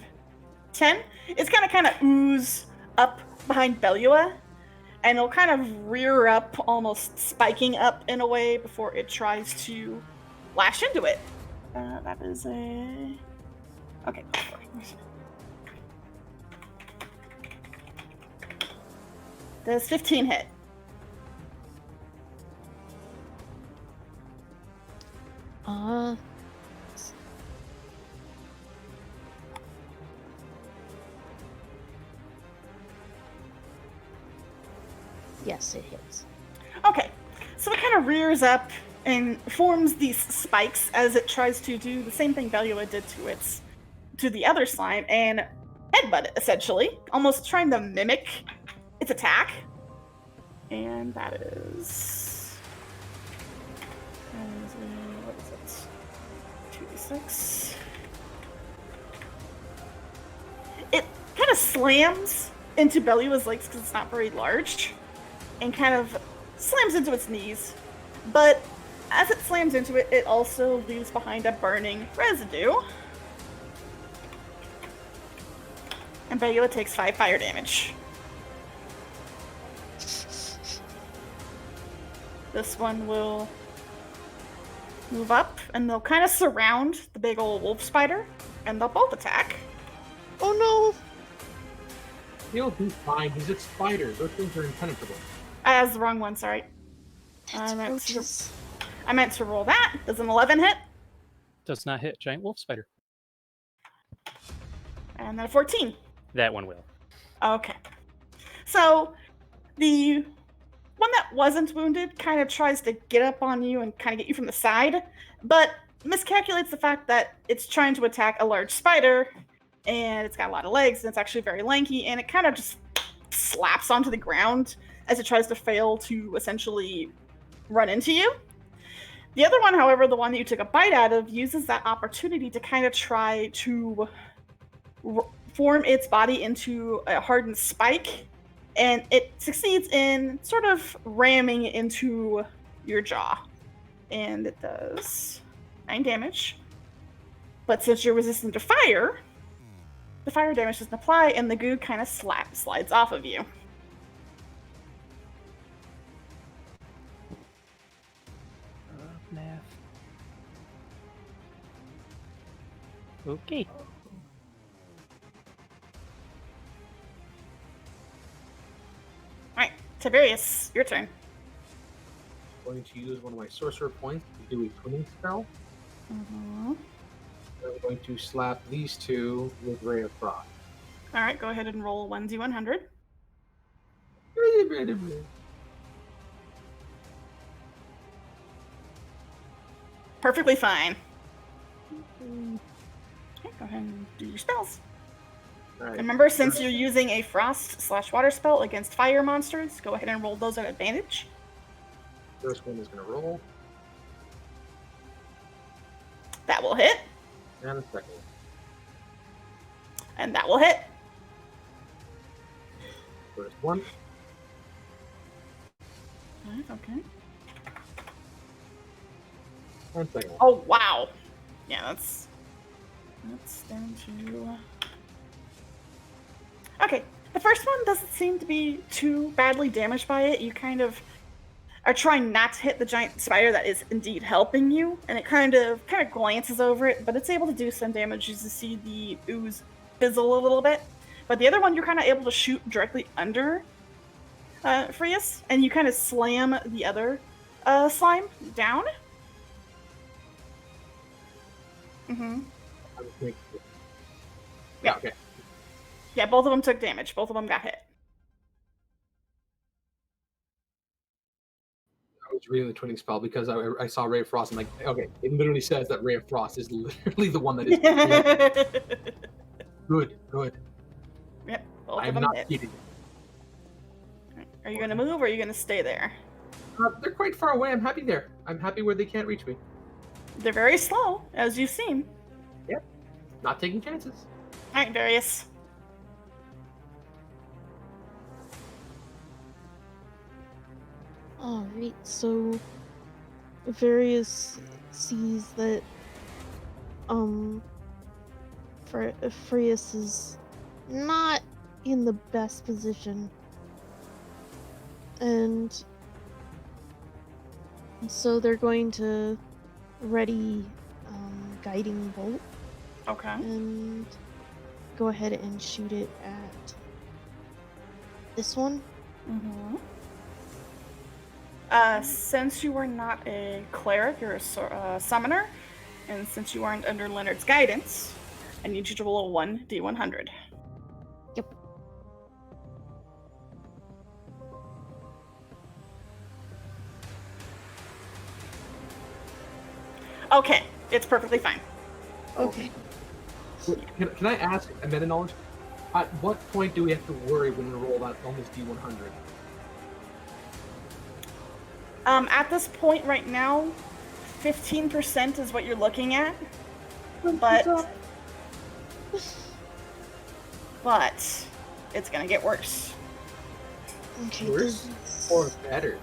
10. It's gonna kind of ooze up behind Bellua, and it'll kind of rear up, almost spiking up in a way before it tries to lash into it. That is a... Okay. Does 15 hit? Yes, it hits. Okay, so it kind of rears up and forms these spikes as it tries to do the same thing Bellua did to the other slime and headbutt it, essentially, almost trying to mimic its attack. And that is... what is it? 2d6. It kind of slams into Bellua's legs because it's not very large, and kind of slams into its knees. But as it slams into it, it also leaves behind a burning residue. And Bellua takes 5 fire damage. This one will move up, and they'll kind of surround the big old wolf spider, and they'll both attack. Oh no! He'll be fine. He's a spider. Those things are impenetrable. That's the wrong one, sorry. I meant to roll that. Does an 11 hit? Does not hit giant wolf spider. And then a 14. That one will. Okay. So, the one that wasn't wounded kind of tries to get up on you and kind of get you from the side, but miscalculates the fact that it's trying to attack a large spider, and it's got a lot of legs, and it's actually very lanky, and it kind of just slaps onto the ground as it tries to fail to essentially run into you. The other one, however, the one that you took a bite out of, uses that opportunity to kind of try to form its body into a hardened spike, and it succeeds in sort of ramming into your jaw. And it does 9 damage. But since you're resistant to fire, the fire damage doesn't apply, and the goo kind of slides off of you. Math. Okay. Alright, Tiberius, your turn. I'm going to use one of my sorcerer points to do a twinning spell. Mm-hmm. I'm going to slap these two with Ray of Frost. Alright, go ahead and roll 1d100. Perfectly fine. Okay, go ahead and do your spells. All right. Remember, since you're using a frost/water spell against fire monsters, go ahead and roll those at advantage. First one is going to roll. That will hit. And a second. And that will hit. First one. Okay. And second one. Oh, wow. Yeah, that's down to... Okay, the first one doesn't seem to be too badly damaged by it. You kind of are trying not to hit the giant spider that is indeed helping you, and it kind of glances over it, but it's able to do some damage. You see the ooze fizzle a little bit. But the other one, you're kind of able to shoot directly under Frius, and you kind of slam the other slime down. Mm-hmm. Yeah, okay. Yeah, both of them took damage. Both of them got hit. I was reading the twinning spell because I saw Ray of Frost. I'm like, okay, it literally says that Ray of Frost is literally the one that is good. Yep, both I'm of them not hit. kidding. Are you going to move or are you going to stay there? They're quite far away. I'm happy there. I'm happy where they can't reach me. They're very slow, as you've seen. Yep. Not taking chances. All right, Darius. Alright, so Various sees that Frius is not in the best position, and so they're going to ready guiding bolt Okay. and go ahead and shoot it at this one. Mm-hmm. Since you are not a cleric, you're a summoner, and since you aren't under Leonard's guidance, I need you to roll a 1d100. Yep. Okay, it's perfectly fine. Okay. Can I ask a meta knowledge? At what point do we have to worry when we roll that on this D100? At this point right now, 15% is what you're looking at, but it's gonna get worse. Okay. Worse or better?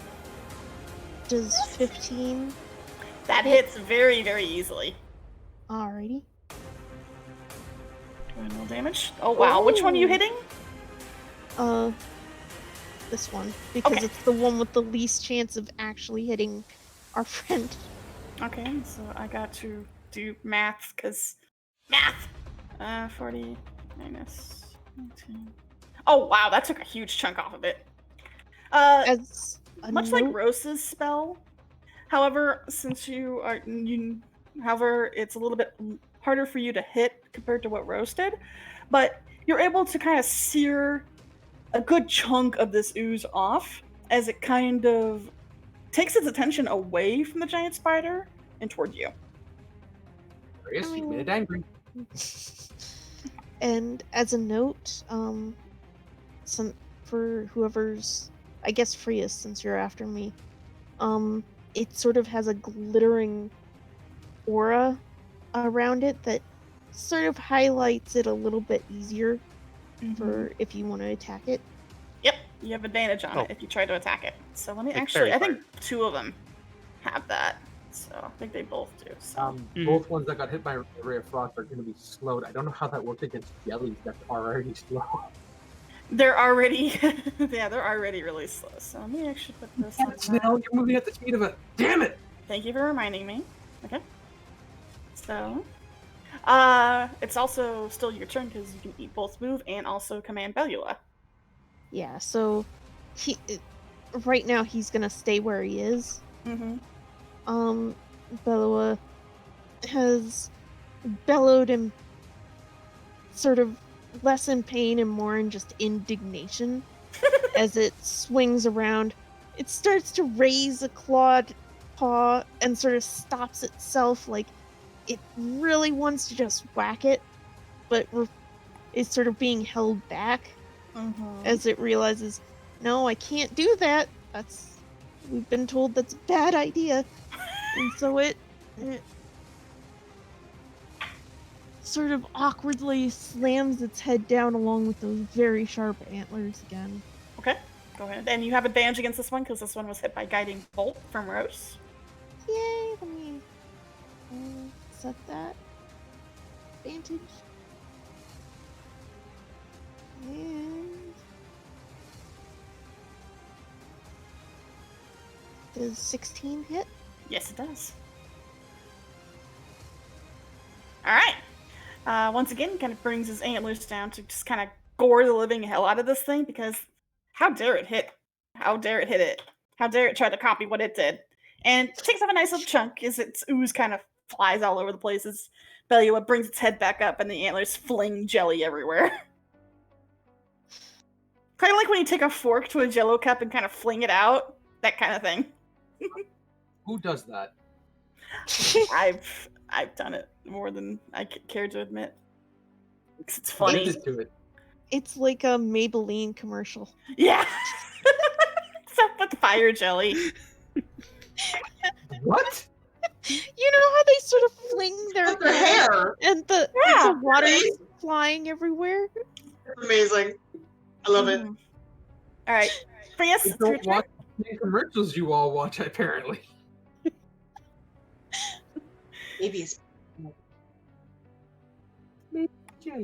Does 15? That hits very, very easily. Alrighty. Doing no damage. Oh wow, which one are you hitting? This one, because Okay. it's the one with the least chance of actually hitting our friend. Okay, so I got to do math, because math! 40 minus 19. Oh wow, that took a huge chunk off of it. As a Much note, like Rose's spell, however, however, it's a little bit harder for you to hit compared to what Rose did, but you're able to kind of sear a good chunk of this ooze off as it kind of takes its attention away from the giant spider and toward you. Yes, you made it angry. and as a note, for whoever's, I guess Frius, since you're after me, it sort of has a glittering aura around it that sort of highlights it a little bit easier for if you want to attack it. Yep, you have advantage on Oh. it if you try to attack it. So let me Like actually, I fairy think two of them have that. So I think they both do. So Both ones that got hit by Ray of Frost are going to be slowed. I don't know how that works against jellies that are already slow. they're already, yeah, they're already really slow. So let me actually put this on. Snail, you're moving at the speed of a... Damn it! Thank you for reminding me. Okay. So, it's also still your turn because you can eat both move and also command Bellula. Yeah, so right now he's gonna stay where he is. Mm-hmm. Bellua has bellowed in sort of less in pain and more in just indignation as it swings around. It starts to raise a clawed paw and sort of stops itself, like it really wants to just whack it, but is sort of being held back as it realizes, no, I can't do that. We've been told that's a bad idea. And so it sort of awkwardly slams its head down along with those very sharp antlers again. Okay, go ahead. And you have advantage against this one because this one was hit by Guiding Bolt from Rose. Yay, let me set that. Advantage. And does 16 hit? Yes, it does. All right. Once again, kind of brings his antlers down to just kind of gore the living hell out of this thing because how dare it hit? How dare it hit it? How dare it try to copy what it did? And takes off a nice little chunk as its ooze kind of flies all over the place as Belua brings its head back up and the antlers fling jelly everywhere. Kind of like when you take a fork to a Jell-O cup and kind of fling it out. That kind of thing. Who does that? I've done it more than I care to admit. Because it's funny. Lend it to it. It's like a Maybelline commercial. Yeah. Except with fire jelly. What? You know how they sort of fling their Their hair. and the water is flying everywhere? It's amazing. I love it. Mhm. All right. But yes, You it's your don't turn. watch the commercials you all watch, apparently. Maybe it's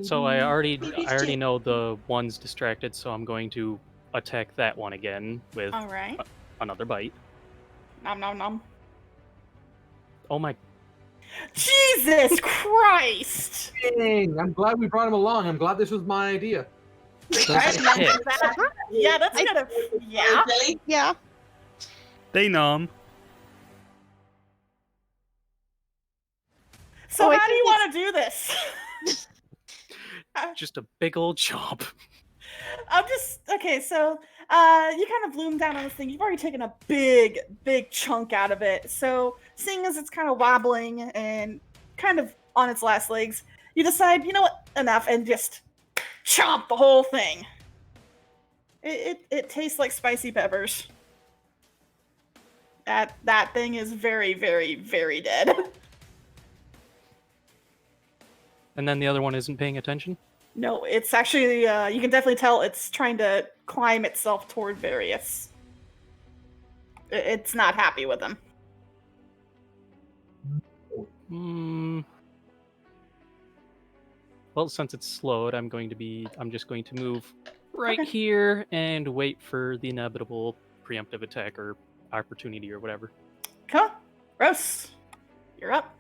So I already Maybe it's already Jake. know the one's distracted, so I'm going to attack that one again with All right. another bite. Nom nom nom. Oh my! Jesus Christ! Dang, I'm glad we brought him along. I'm glad this was my idea. Does All right, it now hit? yeah, that's gonna. Yeah. Okay. Yeah. They numb. So Oh, I how do think you want to do this? Just a big old chomp. I'm just okay. So, you kind of loom down on this thing. You've already taken a big chunk out of it. So, seeing as it's kind of wobbling and kind of on its last legs, you decide, you know what, enough, and just chomp the whole thing. It tastes like spicy peppers. That thing is very dead. And then the other one isn't paying attention? No, it's actually, you can definitely tell it's trying to climb itself toward Various. It's not happy with him. Well, since it's slowed, I'm just going to move right Okay. here and wait for the inevitable preemptive attack or opportunity or whatever. Come on, Rose, you're up.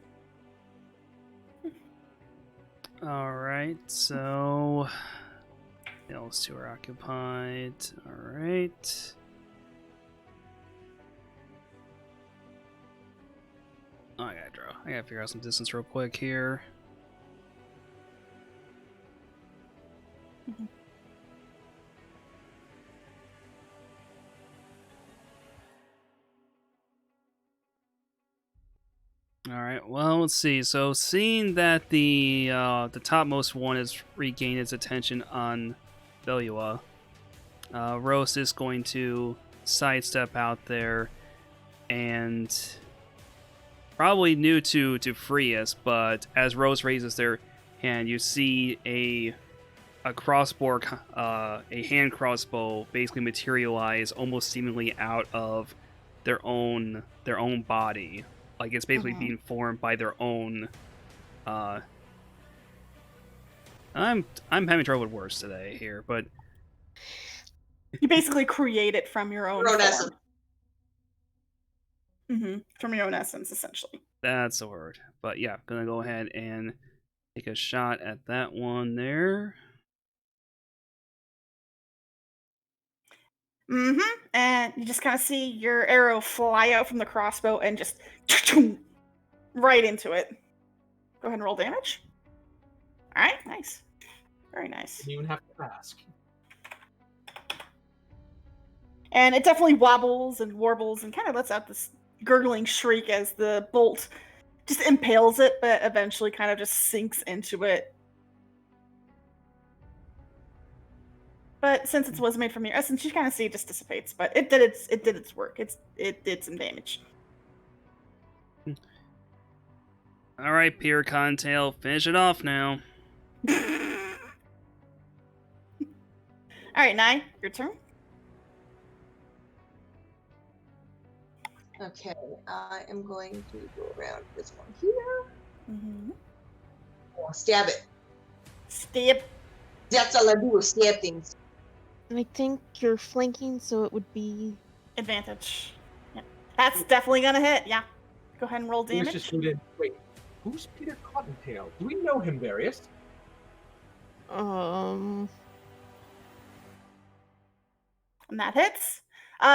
All right, so those two are occupied. All right. Oh, I gotta draw. I gotta figure out some distance real quick here. All right. Well, let's see. So, seeing that the topmost one has regained its attention on Belua, Rose is going to sidestep out there, and probably new to Frias, but as Rose raises their hand, you see a crossbow, a hand crossbow, basically materialize almost seemingly out of their own body. Like it's basically being formed by their own. I'm having trouble with words today here, but You basically create it from your own Your own form. essence. From your own essence, essentially. that's the word. But yeah, gonna go ahead and take a shot at that one there. And you just kind of see your arrow fly out from the crossbow and just right into it. Go ahead and roll damage. All right, nice. Very nice. You even have to ask. And it definitely wobbles and warbles and kind of lets out this gurgling shriek as the bolt just impales it, but eventually kind of just sinks into it. But since it was made from your essence, you kind of see it just dissipates. But it did its work. It did some damage. All right, Peter Cottontail, finish it off now. All right, Nye, your turn. Okay, I am going to go around this one here. Mm-hmm. Oh, stab it. Stab. That's all I do is stab things. And I think you're flanking, so it would be... Advantage. Yeah. That's definitely gonna hit. Yeah. Go ahead and roll He was damage. just put in. Wait, who's Peter Cottontail? Do we know him, Various? And that hits.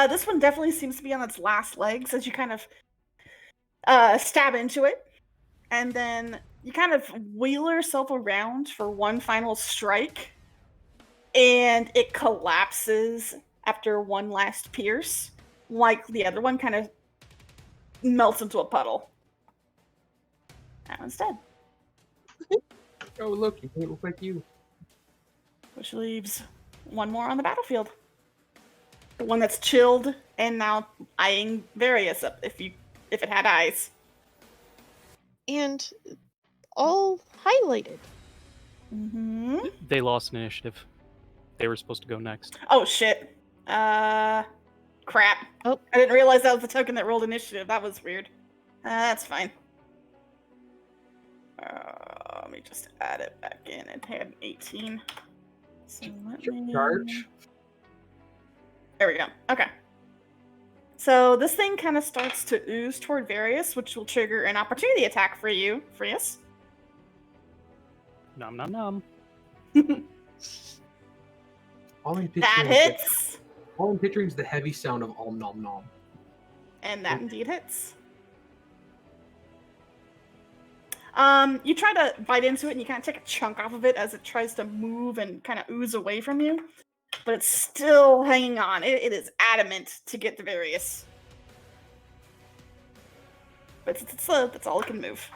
This one definitely seems to be on its last legs as you kind of stab into it. And then you kind of wheel yourself around for one final strike. And it collapses after one last pierce. Like the other one kind of melts into a puddle. That one's dead. Oh, look, you can't look like you. Which leaves one more on the battlefield. The one that's chilled and now eyeing Various up if it had eyes. And all highlighted. Mm-hmm. They lost initiative. They were supposed to go next. Oh shit. Crap. Oh. I didn't realize that was the token that rolled initiative. That was weird. That's fine. Let me just add it back in. It had 18. So let me... Charge. There we go. Okay. So this thing kind of starts to ooze toward Various, which will trigger an opportunity attack for you, Frius. Nom nom nom. All I'm picturing That is hits. all I'm picturing is the heavy sound of om nom nom. And that indeed hits. You try to bite into it and you kind of take a chunk off of it as it tries to move and kind of ooze away from you. But it's still hanging on. It is adamant to get to Various. But that's all it can move.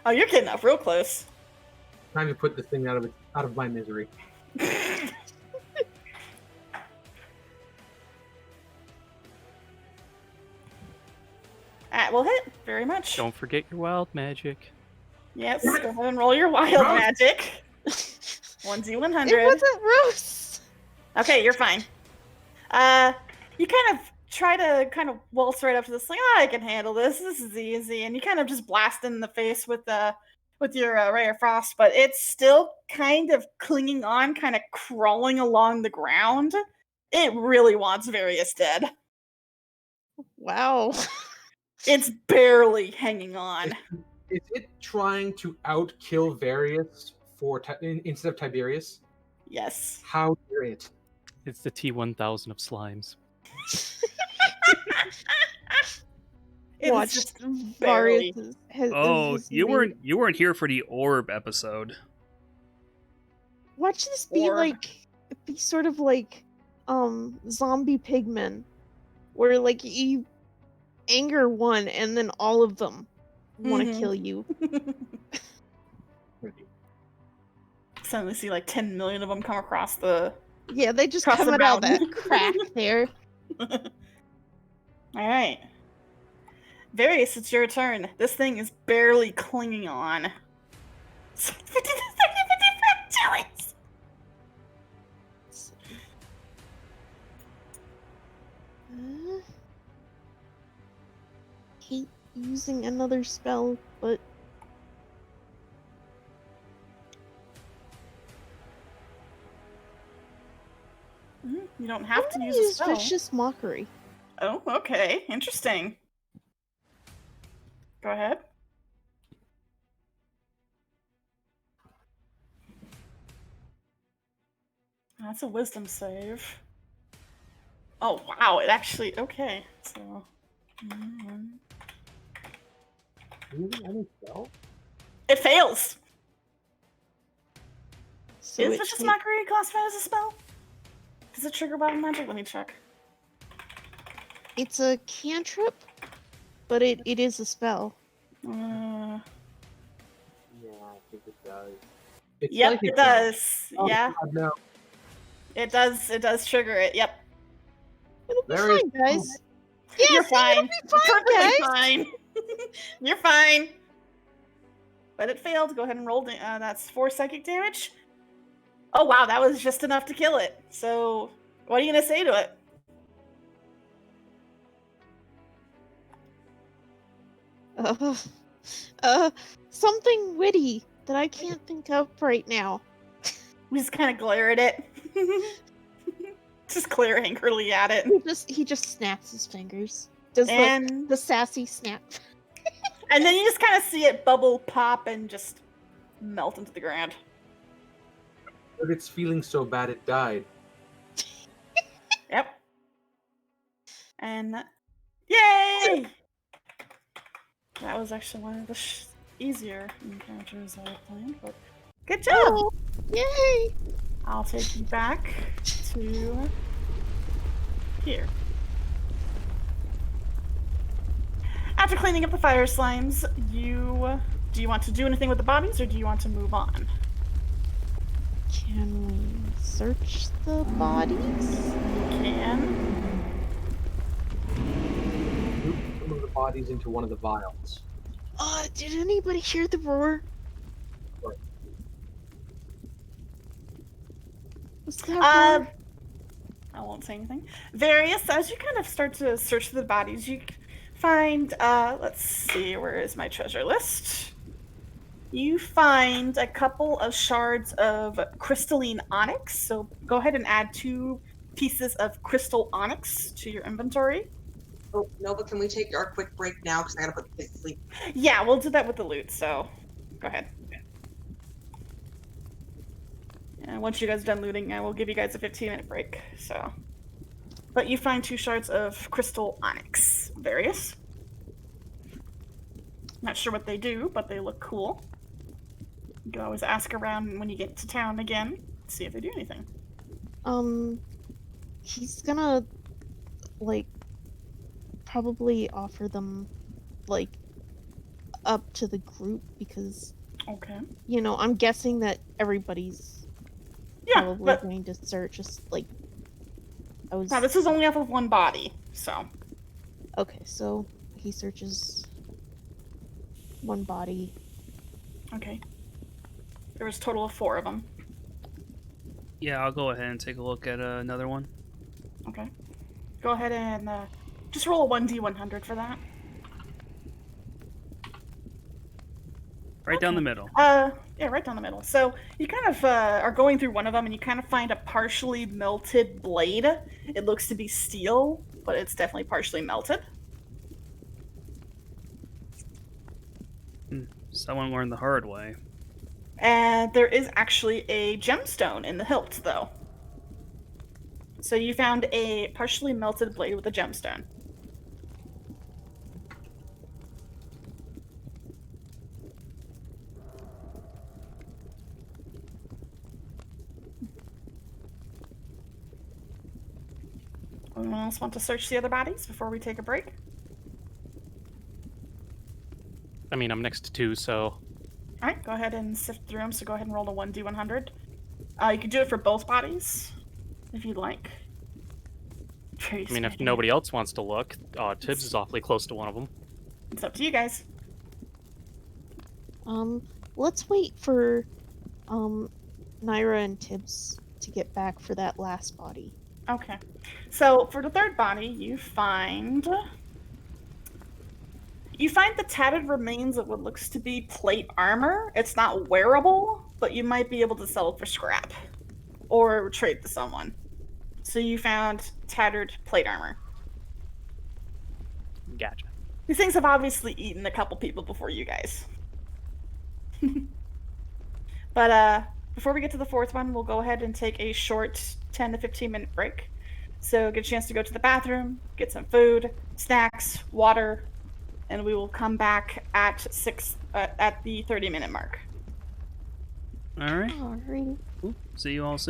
Oh, you're getting up real close. Time to put this thing out of my misery. That will hit very much. Don't forget your wild magic. Yes, go ahead and roll your wild magic. 1d100. It wasn't Rose! Okay, you're fine. You kind of try to kind of waltz right up to this, like, I can handle this. This is easy. And you kind of just blast it in the face with your Ray of Frost, but it's still kind of clinging on, kind of crawling along the ground. It really wants Various dead. Wow. It's barely hanging on. Is it trying to outkill Various instead of Tiberius? Yes. How dare it? It's the T1000 of slimes. It's Watch just Various barely. Oh, you weren't here for the orb episode. Watch this be Orb. be sort of like zombie pigmen, where like you anger one and then all of them want to Mhm. kill you. Suddenly see like 10 million of them come across the... Yeah, they just Cross the come out of that mountain. crack there. Alright. Various, it's your turn. This thing is barely clinging on. Hate using another spell, but You don't have to I'm use gonna a spell. Vicious Mockery. Oh, okay. Interesting. Go ahead. That's a wisdom save. Oh, wow. It actually... Okay. So... Using any spell? It fails! So Is it Vicious ta- Mockery classified as a spell? Does it trigger battle magic? Let me check. It's a cantrip, but it is a spell. Uh, Yeah, I think it does. It's yep, psychic it now. does. Oh, Yeah, God, no. it does. It does trigger it. Yep. It'll be There is- fine, guys. Yes, You're fine. fine, Perfectly guys. fine. You're fine. But it failed. Go ahead and roll. That's 4 psychic damage. Oh wow, that was just enough to kill it. So, what are you gonna say to it? Something witty that I can't think of right now. We just kind of glare at it. Just glare angrily at it. He just snaps his fingers. Does And the sassy snap. and then you just kind of see it bubble, pop, and just melt into the ground. But it's feeling so bad it died. Yep. And yay! That was actually one of the easier encounters I planned, but good job! Oh, yay! I'll take you back to here. After cleaning up the fire slimes, do you want to do anything with the bodies, or do you want to move on? Can we search the bodies? You can. Move some of the bodies into one of the vials. Did anybody hear the roar? What? Was that roar? I won't say anything. Various, as you kind of start to search the bodies, you find, let's see, where is my treasure list? You find a couple of shards of crystalline onyx, so go ahead and add 2 pieces of crystal onyx to your inventory. Oh, no, but can we take our quick break now? Because I gotta put the kids to sleep. Yeah, we'll do that with the loot, so go ahead. And once you guys are done looting, I will give you guys a 15-minute break, so. But you find 2 shards of crystal onyx. Various. Not sure what they do, but they look cool. You can always ask around when you get to town again, see if they do anything. He's gonna, like, probably offer them, like, up to the group because, Okay. you know, I'm guessing that everybody's Yeah, probably but going to search. Just like I was. now this is only off of 1 body, so. Okay, so he searches 1 body. Okay. There was a total of 4 of them. Yeah, I'll go ahead and take a look at another one. Okay. Go ahead and just roll a 1d100 for that. Right down the middle. Yeah, right down the middle. So you kind of are going through one of them, and you kind of find a partially melted blade. It looks to be steel, but it's definitely partially melted. Someone learned the hard way. And there is actually a gemstone in the hilt, though. So you found a partially melted blade with a gemstone. Anyone else want to search the other bodies before we take a break? I mean, I'm next to 2, so Alright, go ahead and sift through them, so go ahead and roll a 1d100. You can do it for both bodies, if you'd like. I mean, if nobody else wants to look, Tibbs is awfully close to one of them. It's up to you guys. Let's wait for Naira and Tibbs to get back for that last body. Okay. So, for the 3rd body, you find the tattered remains of what looks to be plate armor. It's not wearable, but you might be able to sell it for scrap or trade to someone. So you found tattered plate armor. Gotcha. These things have obviously eaten a couple people before you guys. But before we get to the 4th one, we'll go ahead and take a short 10 to 15-minute break. So get a chance to go to the bathroom, get some food, snacks, water, and we will come back at the 30-minute mark. All right. Alrighty. See you all soon.